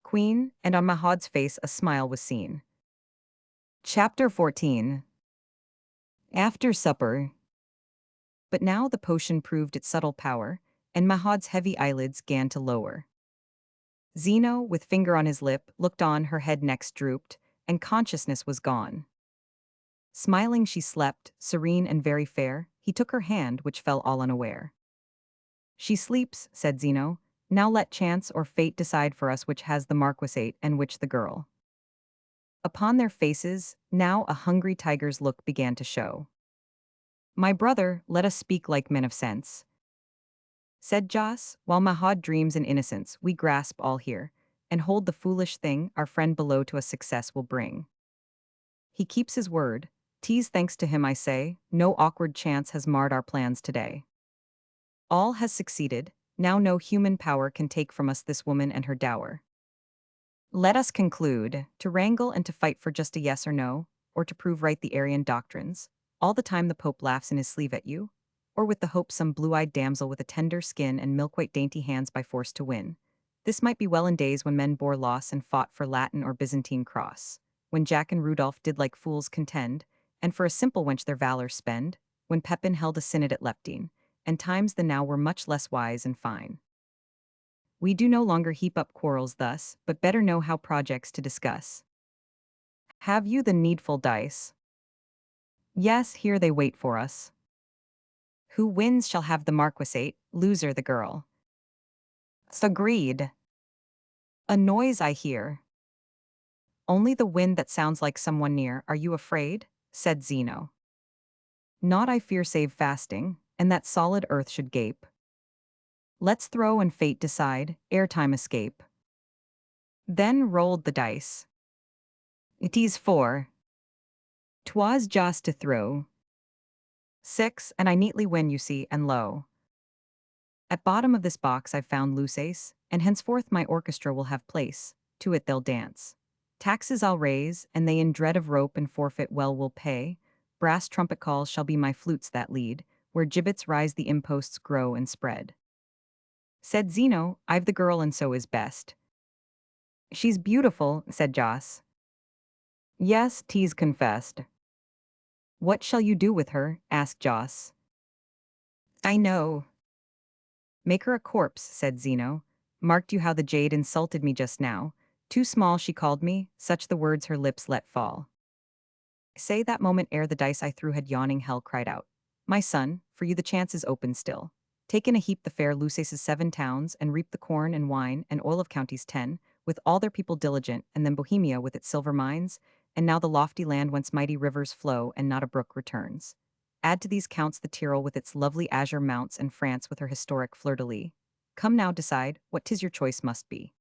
Queen, and on Mahod's face a smile was seen. Chapter 14. After supper. But now the potion proved its subtle power, and Mahod's heavy eyelids 'gan to lower. Zeno, with finger on his lip, looked on, her head next drooped, and consciousness was gone. Smiling she slept, serene and very fair, he took her hand, which fell all unaware. She sleeps, said Zeno, now let chance or fate decide for us which has the marquisate and which the girl. Upon their faces, now a hungry tiger's look began to show. My brother, let us speak like men of sense, said Joss, while Mahod dreams in innocence, we grasp all here, and hold the foolish thing our friend below to a success will bring. He keeps his word, 'tis thanks to him I say, no awkward chance has marred our plans today. All has succeeded, now no human power can take from us this woman and her dower. Let us conclude, to wrangle and to fight for just a yes or no, or to prove right the Arian doctrines, all the time the Pope laughs in his sleeve at you, or with the hope some blue-eyed damsel with a tender skin and milk-white dainty hands by force to win. This might be well in days when men bore loss and fought for Latin or Byzantine cross, when Jack and Rudolph did like fools contend, and for a simple wench their valor spend, when Pepin held a synod at Leptine, and times than now were much less wise and fine. We do no longer heap up quarrels thus, but better know how projects to discuss. Have you the needful dice? Yes, here they wait for us. Who wins shall have the marquisate, loser the girl. Agreed. A noise I hear. Only the wind that sounds like someone near, are you afraid? Said Zeno. Naught I fear save fasting, and that solid earth should gape. Let's throw and fate decide, ere time escape. Then rolled the dice. It is 4. 'Twas just to throw. 6, and I neatly win, you see, and lo. At bottom of this box I've found loose ace, and henceforth my orchestra will have place, to it they'll dance. Taxes I'll raise, and they in dread of rope and forfeit well will pay. Brass trumpet calls shall be my flutes that lead, where gibbets rise the imposts grow and spread. Said Zeno, I've the girl and so is best. She's beautiful, said Joss. Yes, 'tis confessed. What shall you do with her? Asked Joss. I know. Make her a corpse, said Zeno. Marked you how the jade insulted me just now? Too small she called me, such the words her lips let fall. Say that moment ere the dice I threw had yawning hell cried out. My son, for you the chance is open still. Take in a heap the fair Lusace's 7 towns, and reap the corn and wine and oil of counties 10, with all their people diligent, and then Bohemia with its silver mines, and now the lofty land whence mighty rivers flow and not a brook returns. Add to these counts the Tyrol with its lovely azure mounts and France with her historic fleur-de-lis. Come now decide, what 'tis your choice must be.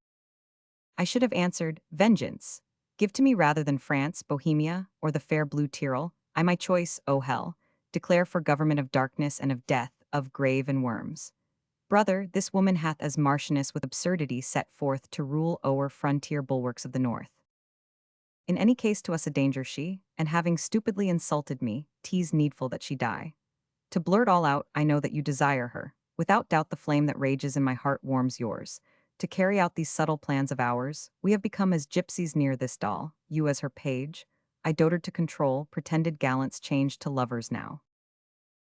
I should have answered, vengeance. Give to me rather than France, Bohemia, or the fair blue Tyrol. I my choice, O hell, declare for government of darkness and of death, of grave and worms. Brother, this woman hath as marchioness with absurdity set forth to rule o'er frontier bulwarks of the north. In any case to us a danger she, and having stupidly insulted me, 'tis needful that she die. To blurt all out, I know that you desire her. Without doubt the flame that rages in my heart warms yours. To carry out these subtle plans of ours, we have become as gypsies near this doll, you as her page. I doted to control, pretended gallants changed to lovers now.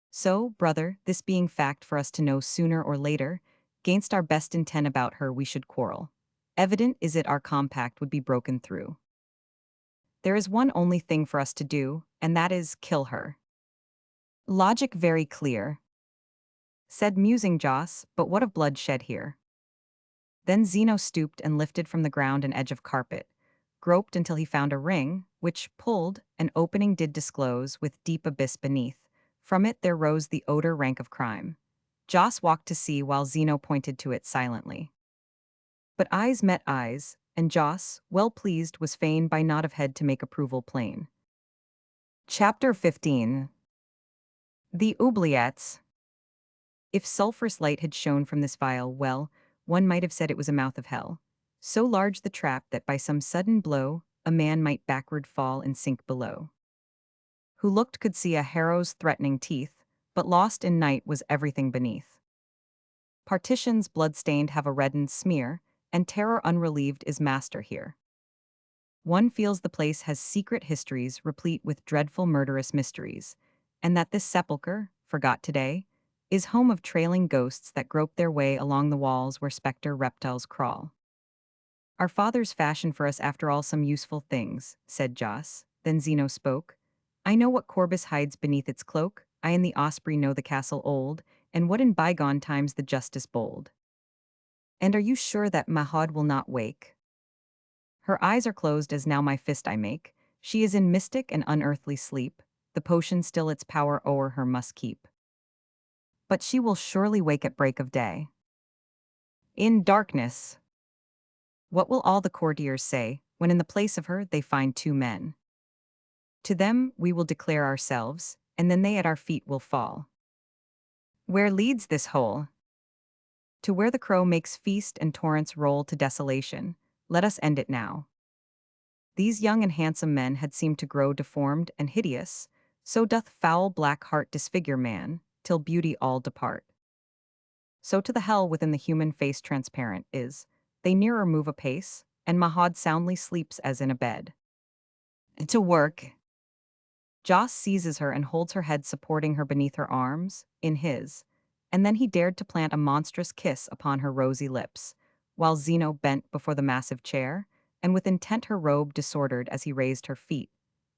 So, brother, this being fact for us to know sooner or later, gainst our best intent about her we should quarrel. Evident is it our compact would be broken through. There is one only thing for us to do, and that is kill her. Logic very clear, said musing Joss, but what of blood shed here? Then Zeno stooped and lifted from the ground an edge of carpet, groped until he found a ring, which, pulled, an opening did disclose with deep abyss beneath. From it there rose the odor rank of crime. Joss walked to see while Zeno pointed to it silently. But eyes met eyes, and Joss, well pleased, was fain by nod of head to make approval plain. Chapter 15. The oubliettes. If sulphurous light had shone from this vial, well, one might have said it was a mouth of hell. So large the trap that by some sudden blow, a man might backward fall and sink below. Who looked could see a harrow's threatening teeth, but lost in night was everything beneath. Partitions blood-stained have a reddened smear, and terror unrelieved is master here. One feels the place has secret histories replete with dreadful murderous mysteries, and that this sepulchre, forgot today, is home of trailing ghosts that grope their way along the walls where spectre reptiles crawl. Our fathers fashioned for us after all some useful things, said Joss. Then Zeno spoke. I know what Corbus hides beneath its cloak, I and the osprey know the castle old, and what in bygone times the justice bold. And are you sure that Mahad will not wake? Her eyes are closed as now my fist I make. She is in mystic and unearthly sleep. The potion still its power o'er her must keep. But she will surely wake at break of day. In darkness. What will all the courtiers say, when in the place of her they find two men? To them we will declare ourselves, and then they at our feet will fall. Where leads this hole? To where the crow makes feast and torrents roll to desolation. Let us end it now. These young and handsome men had seemed to grow deformed and hideous, so doth foul black heart disfigure man, till beauty all depart. So to the hell within the human face transparent is, they nearer move apace, and Mahad soundly sleeps as in a bed. To work. Joss seizes her and holds her head supporting her beneath her arms, in his, and then he dared to plant a monstrous kiss upon her rosy lips, while Zeno bent before the massive chair, and with intent her robe disordered as he raised her feet,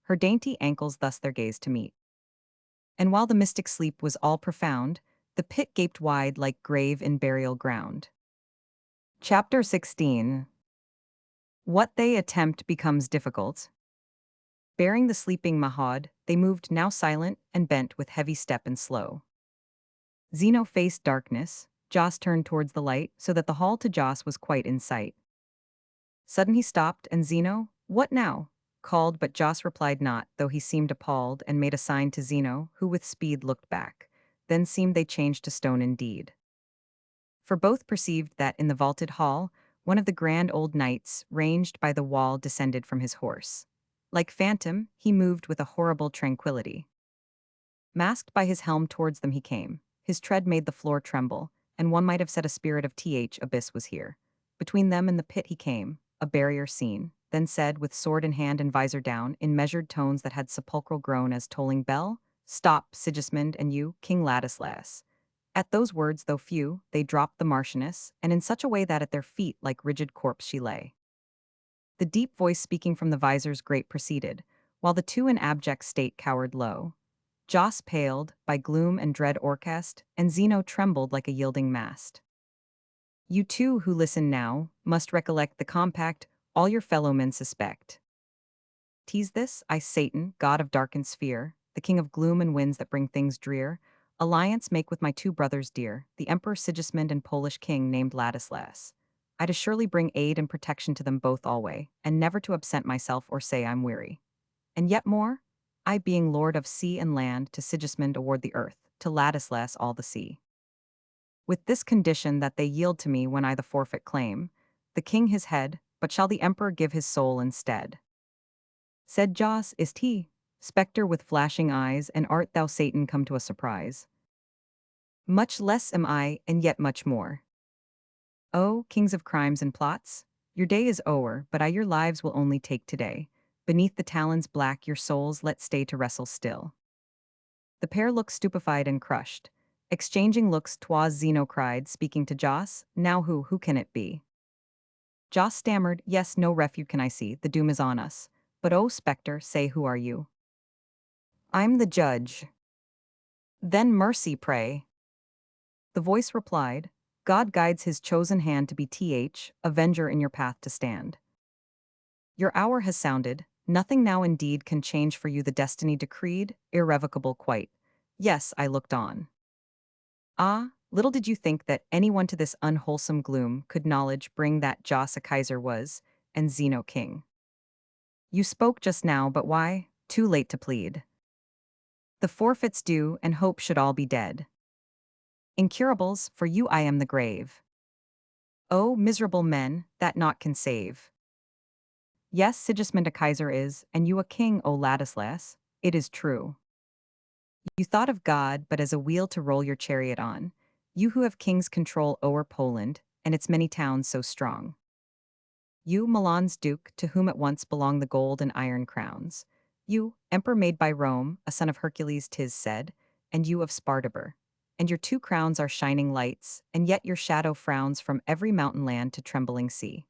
her dainty ankles thus their gaze to meet. And while the mystic sleep was all profound, the pit gaped wide like grave in burial ground. Chapter 16. What they attempt becomes difficult. Bearing the sleeping Mahad, they moved now silent and bent with heavy step and slow. Zeno faced darkness, Joss turned towards the light, so that the hall to Joss was quite in sight. Sudden he stopped, and Zeno, what now? Called, but Joss replied not, though he seemed appalled, and made a sign to Zeno, who with speed looked back. Then seemed they changed to stone indeed. For both perceived that in the vaulted hall, one of the grand old knights, ranged by the wall, descended from his horse. Like phantom, he moved with a horrible tranquillity. Masked by his helm towards them he came. His tread made the floor tremble, and one might have said a spirit of abyss was here. Between them and the pit he came, a barrier seen, then said, with sword in hand and visor down, in measured tones that had sepulchral groan as tolling bell, Stop, Sigismund, and you, King Ladislas. At those words, though few, they dropped the marchioness, and in such a way that at their feet like rigid corpse she lay. The deep voice speaking from the visor's grate proceeded, while the two in abject state cowered low. Joss paled, by gloom and dread o'ercast, and Zeno trembled like a yielding mast. You too, who listen now, must recollect the compact all your fellow-men suspect. 'Tis this, I Satan, god of dark and sphere, the king of gloom and winds that bring things drear, alliance make with my two brothers dear, the Emperor Sigismund and Polish king named Ladislas. I'd surely bring aid and protection to them both alway, and never to absent myself or say I'm weary. And yet more, I being lord of sea and land, to Sigismund award the earth, to Ladislas all the sea. with this condition that they yield to me when I the forfeit claim. The king his head, but shall the emperor give his soul instead? Said Joss, Ist he, spectre with flashing eyes, and art thou Satan come to a surprise? Much less am I, and yet much more. O, kings of crimes and plots, your day is o'er, but I your lives will only take today. Beneath the talons black your souls let stay to wrestle still. The pair looked stupefied and crushed. Exchanging looks, 'twas Zeno cried, speaking to Joss, now who can it be? Joss stammered, yes, no refuge can I see, the doom is on us. But oh, spectre, say who are you? I'm the judge. Then mercy, pray. The voice replied, God guides his chosen hand to be avenger in your path to stand. Your hour has sounded, nothing now indeed can change for you the destiny decreed, irrevocable quite. Yes, I looked on. Ah, little did you think that anyone to this unwholesome gloom could knowledge bring that Joss a Kaiser was, and Zeno king. You spoke just now, but why? Too late to plead. The forfeits due, and hope should all be dead. Incurables, for you I am the grave. Oh, miserable men, that naught can save. Yes, Sigismund a Kaiser is, and you a king, O Ladislas, it is true. You thought of God but as a wheel to roll your chariot on, you who have king's control o'er Poland, and its many towns so strong. You, Milan's duke, to whom at once belong the gold and iron crowns. You, emperor made by Rome, a son of Hercules 'tis said, and you of Spartaber. And your two crowns are shining lights, and yet your shadow frowns from every mountain land to trembling sea.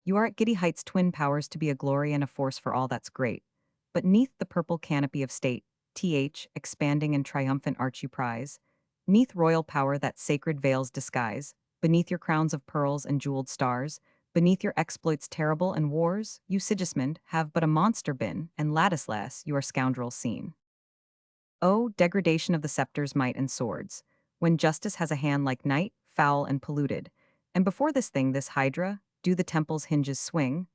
You are at giddy heights twin powers to be a glory and a force for all that's great. But neath the purple canopy of state, expanding and triumphant arch you prize, neath royal power that sacred veils disguise, beneath your crowns of pearls and jeweled stars, beneath your exploits terrible and wars, you Sigismund have but a monster been, and Ladislas you are scoundrel seen. O degradation of the scepter's might and swords, when justice has a hand like night, foul and polluted, and before this thing, this hydra, do the temple's hinges swing,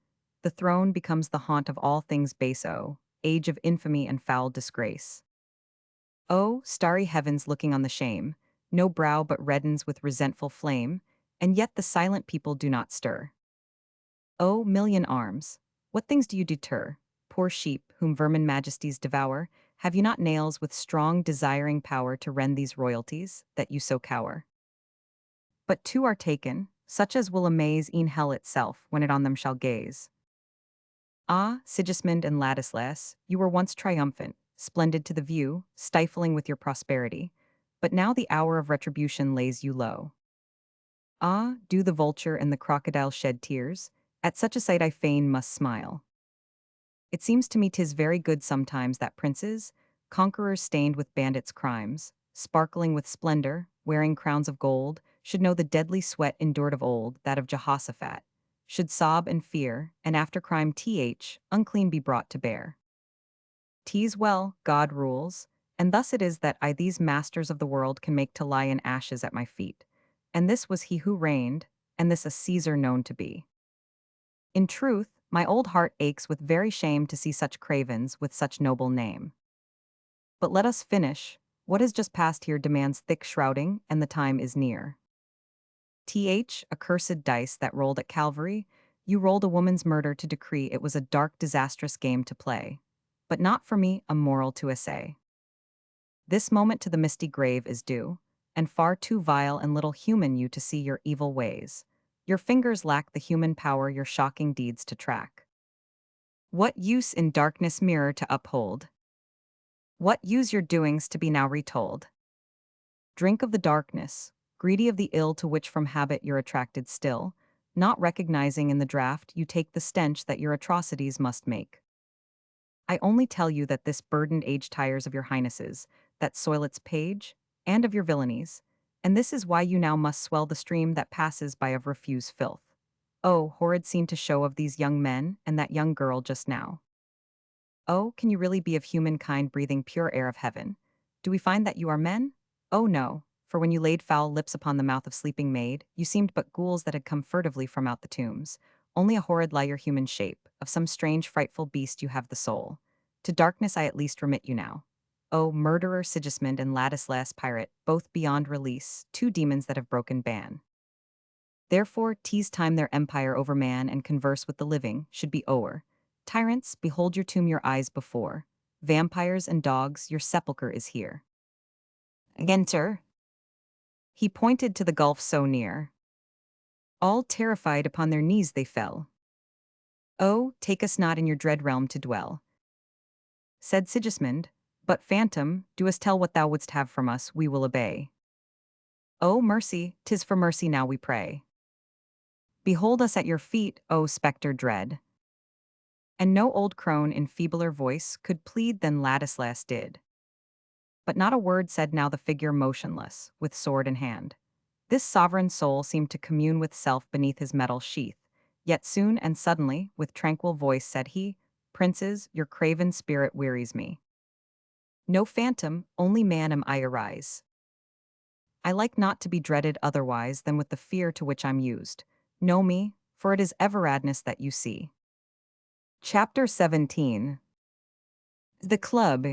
the throne becomes the haunt of all things base. O age of infamy and foul disgrace. O starry heavens looking on the shame, no brow but reddens with resentful flame, and yet the silent people do not stir. O million arms, what things do you deter? Poor sheep, whom vermin majesties devour, have you not nails with strong desiring power to rend these royalties, that you so cower? But two are taken, such as will amaze e'en hell itself when it on them shall gaze. Ah, Sigismund and Ladislas, you were once triumphant, splendid to the view, stifling with your prosperity, but now the hour of retribution lays you low. Ah, do the vulture and the crocodile shed tears? At such a sight I fain must smile. It seems to me 'tis very good sometimes that princes, conquerors stained with bandits' crimes, sparkling with splendor, wearing crowns of gold, should know the deadly sweat endured of old, that of Jehoshaphat, should sob and fear, and after crime unclean be brought to bear. 'Tis well, God rules, and thus it is that I these masters of the world can make to lie in ashes at my feet. And this was he who reigned, and this a Caesar known to be. In truth, my old heart aches with very shame to see such cravens with such noble name. But let us finish. What has just passed here demands thick shrouding, and the time is near. Accursed dice that rolled at Calvary, you rolled a woman's murder to decree it was a dark, disastrous game to play. But not for me, a moral to essay. This moment to the misty grave is due, and far too vile and little human you to see your evil ways. Your fingers lack the human power your shocking deeds to track. What use in darkness mirror to uphold? What use your doings to be now retold? Drink of the darkness, greedy of the ill to which from habit you're attracted still, not recognizing in the draught you take the stench that your atrocities must make. I only tell you that this burdened age tires of your highnesses, that soil its page, and of your villainies, and this is why you now must swell the stream that passes by of refuse filth. Oh, horrid scene to show of these young men and that young girl just now. Oh, can you really be of humankind breathing pure air of heaven? Do we find that you are men? Oh no, for when you laid foul lips upon the mouth of sleeping maid, you seemed but ghouls that had come furtively from out the tombs. Only a horrid lie your human shape, of some strange frightful beast you have the soul. To darkness I at least remit you now. O murderer Sigismund and Ladislas pirate, both beyond release, two demons that have broken ban. Therefore, 'tis time their empire over man and converse with the living should be o'er. Tyrants, behold your tomb your eyes before. Vampires and dogs, your sepulchre is here. Enter. He pointed to the gulf so near. All terrified upon their knees they fell. Oh, take us not in your dread realm to dwell, said Sigismund, but phantom, do us tell what thou wouldst have from us, we will obey. Oh, mercy, 'tis for mercy now we pray. Behold us at your feet, O spectre dread. And no old crone in feebler voice could plead than Ladislas did. But not a word said now the figure motionless, with sword in hand. This sovereign soul seemed to commune with self beneath his metal sheath, yet soon and suddenly, with tranquil voice said he, Princes, your craven spirit wearies me. No phantom, only man am I arise. I like not to be dreaded otherwise than with the fear to which I'm used. Know me, for it is Eviradnus that you see. Chapter 17. The Club.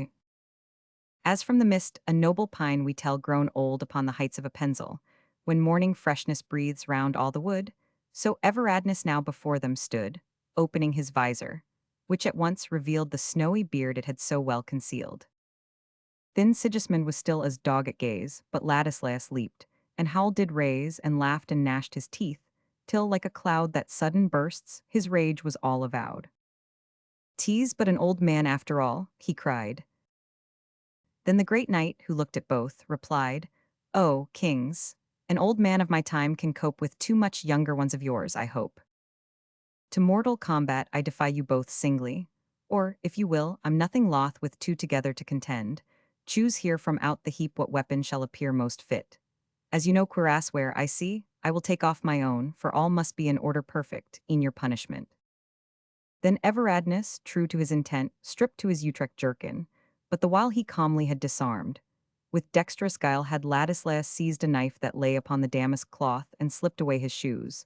As from the mist, a noble pine we tell grown old upon the heights of a Penzil, when morning freshness breathes round all the wood, so Eviradnus now before them stood, opening his visor, which at once revealed the snowy beard it had so well concealed. Thin Sigismund was still as dog at gaze, but Ladislas leaped, and Howl did raise, and laughed and gnashed his teeth, till, like a cloud that sudden bursts, his rage was all avowed. "'Tis but an old man after all," he cried. Then the great knight, who looked at both, replied, "Oh, kings, an old man of my time can cope with too much younger ones of yours, I hope. To mortal combat I defy you both singly, or, if you will, I'm nothing loth with two together to contend. Choose here from out the heap what weapon shall appear most fit. As you know cuirass wear, I see, I will take off my own, for all must be in order perfect, in your punishment." Then Eviradnus, true to his intent, stripped to his Utrecht jerkin, but the while he calmly had disarmed, with dexterous guile had Ladislas seized a knife that lay upon the damask cloth and slipped away his shoes.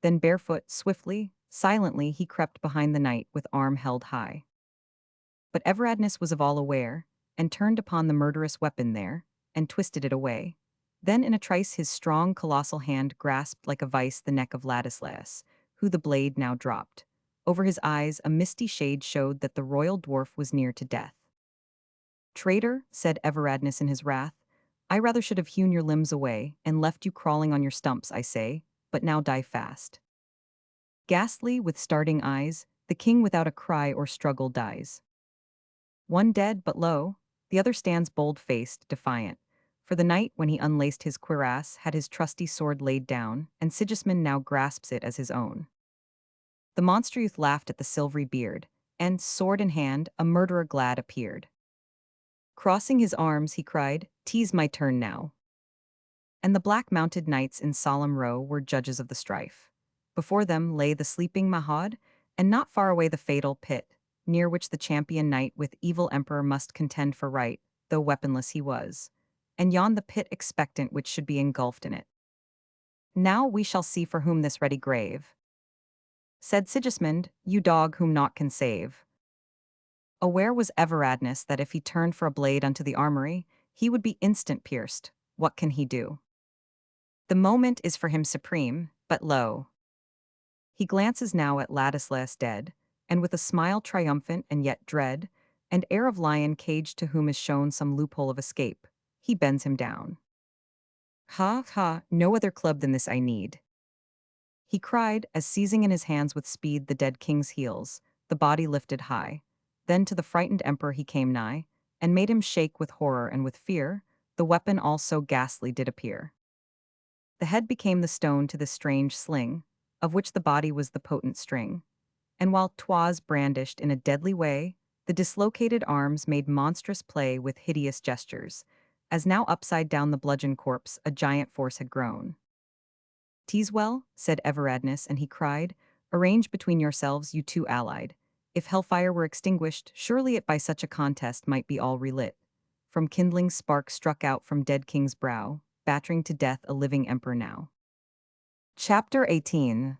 Then barefoot, swiftly, silently he crept behind the knight with arm held high. But Eviradnus was of all aware, and turned upon the murderous weapon there, and twisted it away. Then in a trice his strong colossal hand grasped like a vice the neck of Ladislas, who the blade now dropped. Over his eyes a misty shade showed that the royal dwarf was near to death. "Traitor," said Eviradnus in his wrath, "I rather should have hewn your limbs away, and left you crawling on your stumps, I say, but now die fast." Ghastly, with starting eyes, the king without a cry or struggle dies. One dead, but lo, the other stands bold-faced, defiant. For the knight, when he unlaced his cuirass, had his trusty sword laid down, and Sigismund now grasps it as his own. The monster youth laughed at the silvery beard, and, sword in hand, a murderer glad appeared. Crossing his arms, he cried, "'Tis my turn now." And the black-mounted knights in solemn row were judges of the strife. Before them lay the sleeping Mahod, and not far away the fatal pit, near which the champion knight with evil emperor must contend for right, though weaponless he was. And yon the pit expectant which should be engulfed in it. "Now we shall see for whom this ready grave," said Sigismund, "you dog whom naught can save." Aware was Eviradnus that if he turned for a blade unto the armory, he would be instant pierced. What can he do? The moment is for him supreme, but lo! He glances now at Ladislas dead, and with a smile triumphant and yet dread, and air of lion caged to whom is shown some loophole of escape, he bends him down. "Ha, ha, no other club than this I need," he cried, as seizing in his hands with speed the dead king's heels, the body lifted high. Then to the frightened emperor he came nigh, and made him shake with horror and with fear, the weapon all so ghastly did appear. The head became the stone to this strange sling, of which the body was the potent string. And while 'twas brandished in a deadly way, the dislocated arms made monstrous play with hideous gestures, as now upside down the bludgeon corpse a giant force had grown. "'Tis well," said Eviradnus, and he cried, "Arrange between yourselves, you two allied. If hellfire were extinguished, surely it by such a contest might be all relit. From kindling spark struck out from dead king's brow, battering to death a living emperor now." Chapter 18.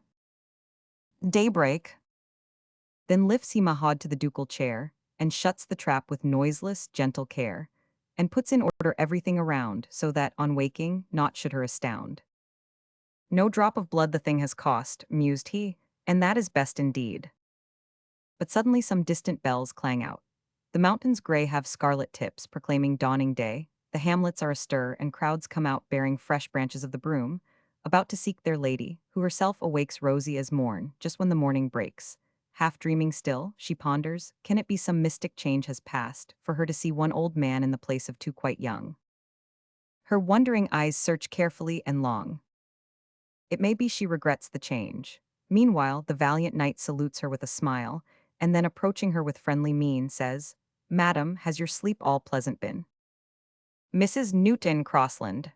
Daybreak. Then lifts he Mahod to the ducal chair, and shuts the trap with noiseless, gentle care, and puts in order everything around so that, on waking, naught should her astound. No drop of blood the thing has cost, mused he, and that is best indeed. But suddenly some distant bells clang out. The mountains gray have scarlet tips, proclaiming dawning day. The hamlets are astir, and crowds come out bearing fresh branches of the broom, about to seek their lady, who herself awakes rosy as morn, just when the morning breaks. Half dreaming still, she ponders, can it be some mystic change has passed, for her to see one old man in the place of two quite young? Her wondering eyes search carefully and long. It may be she regrets the change. Meanwhile, the valiant knight salutes her with a smile, and then approaching her with friendly mien, says, "Madam, has your sleep all pleasant been?" "Mrs. Newton Crossland,"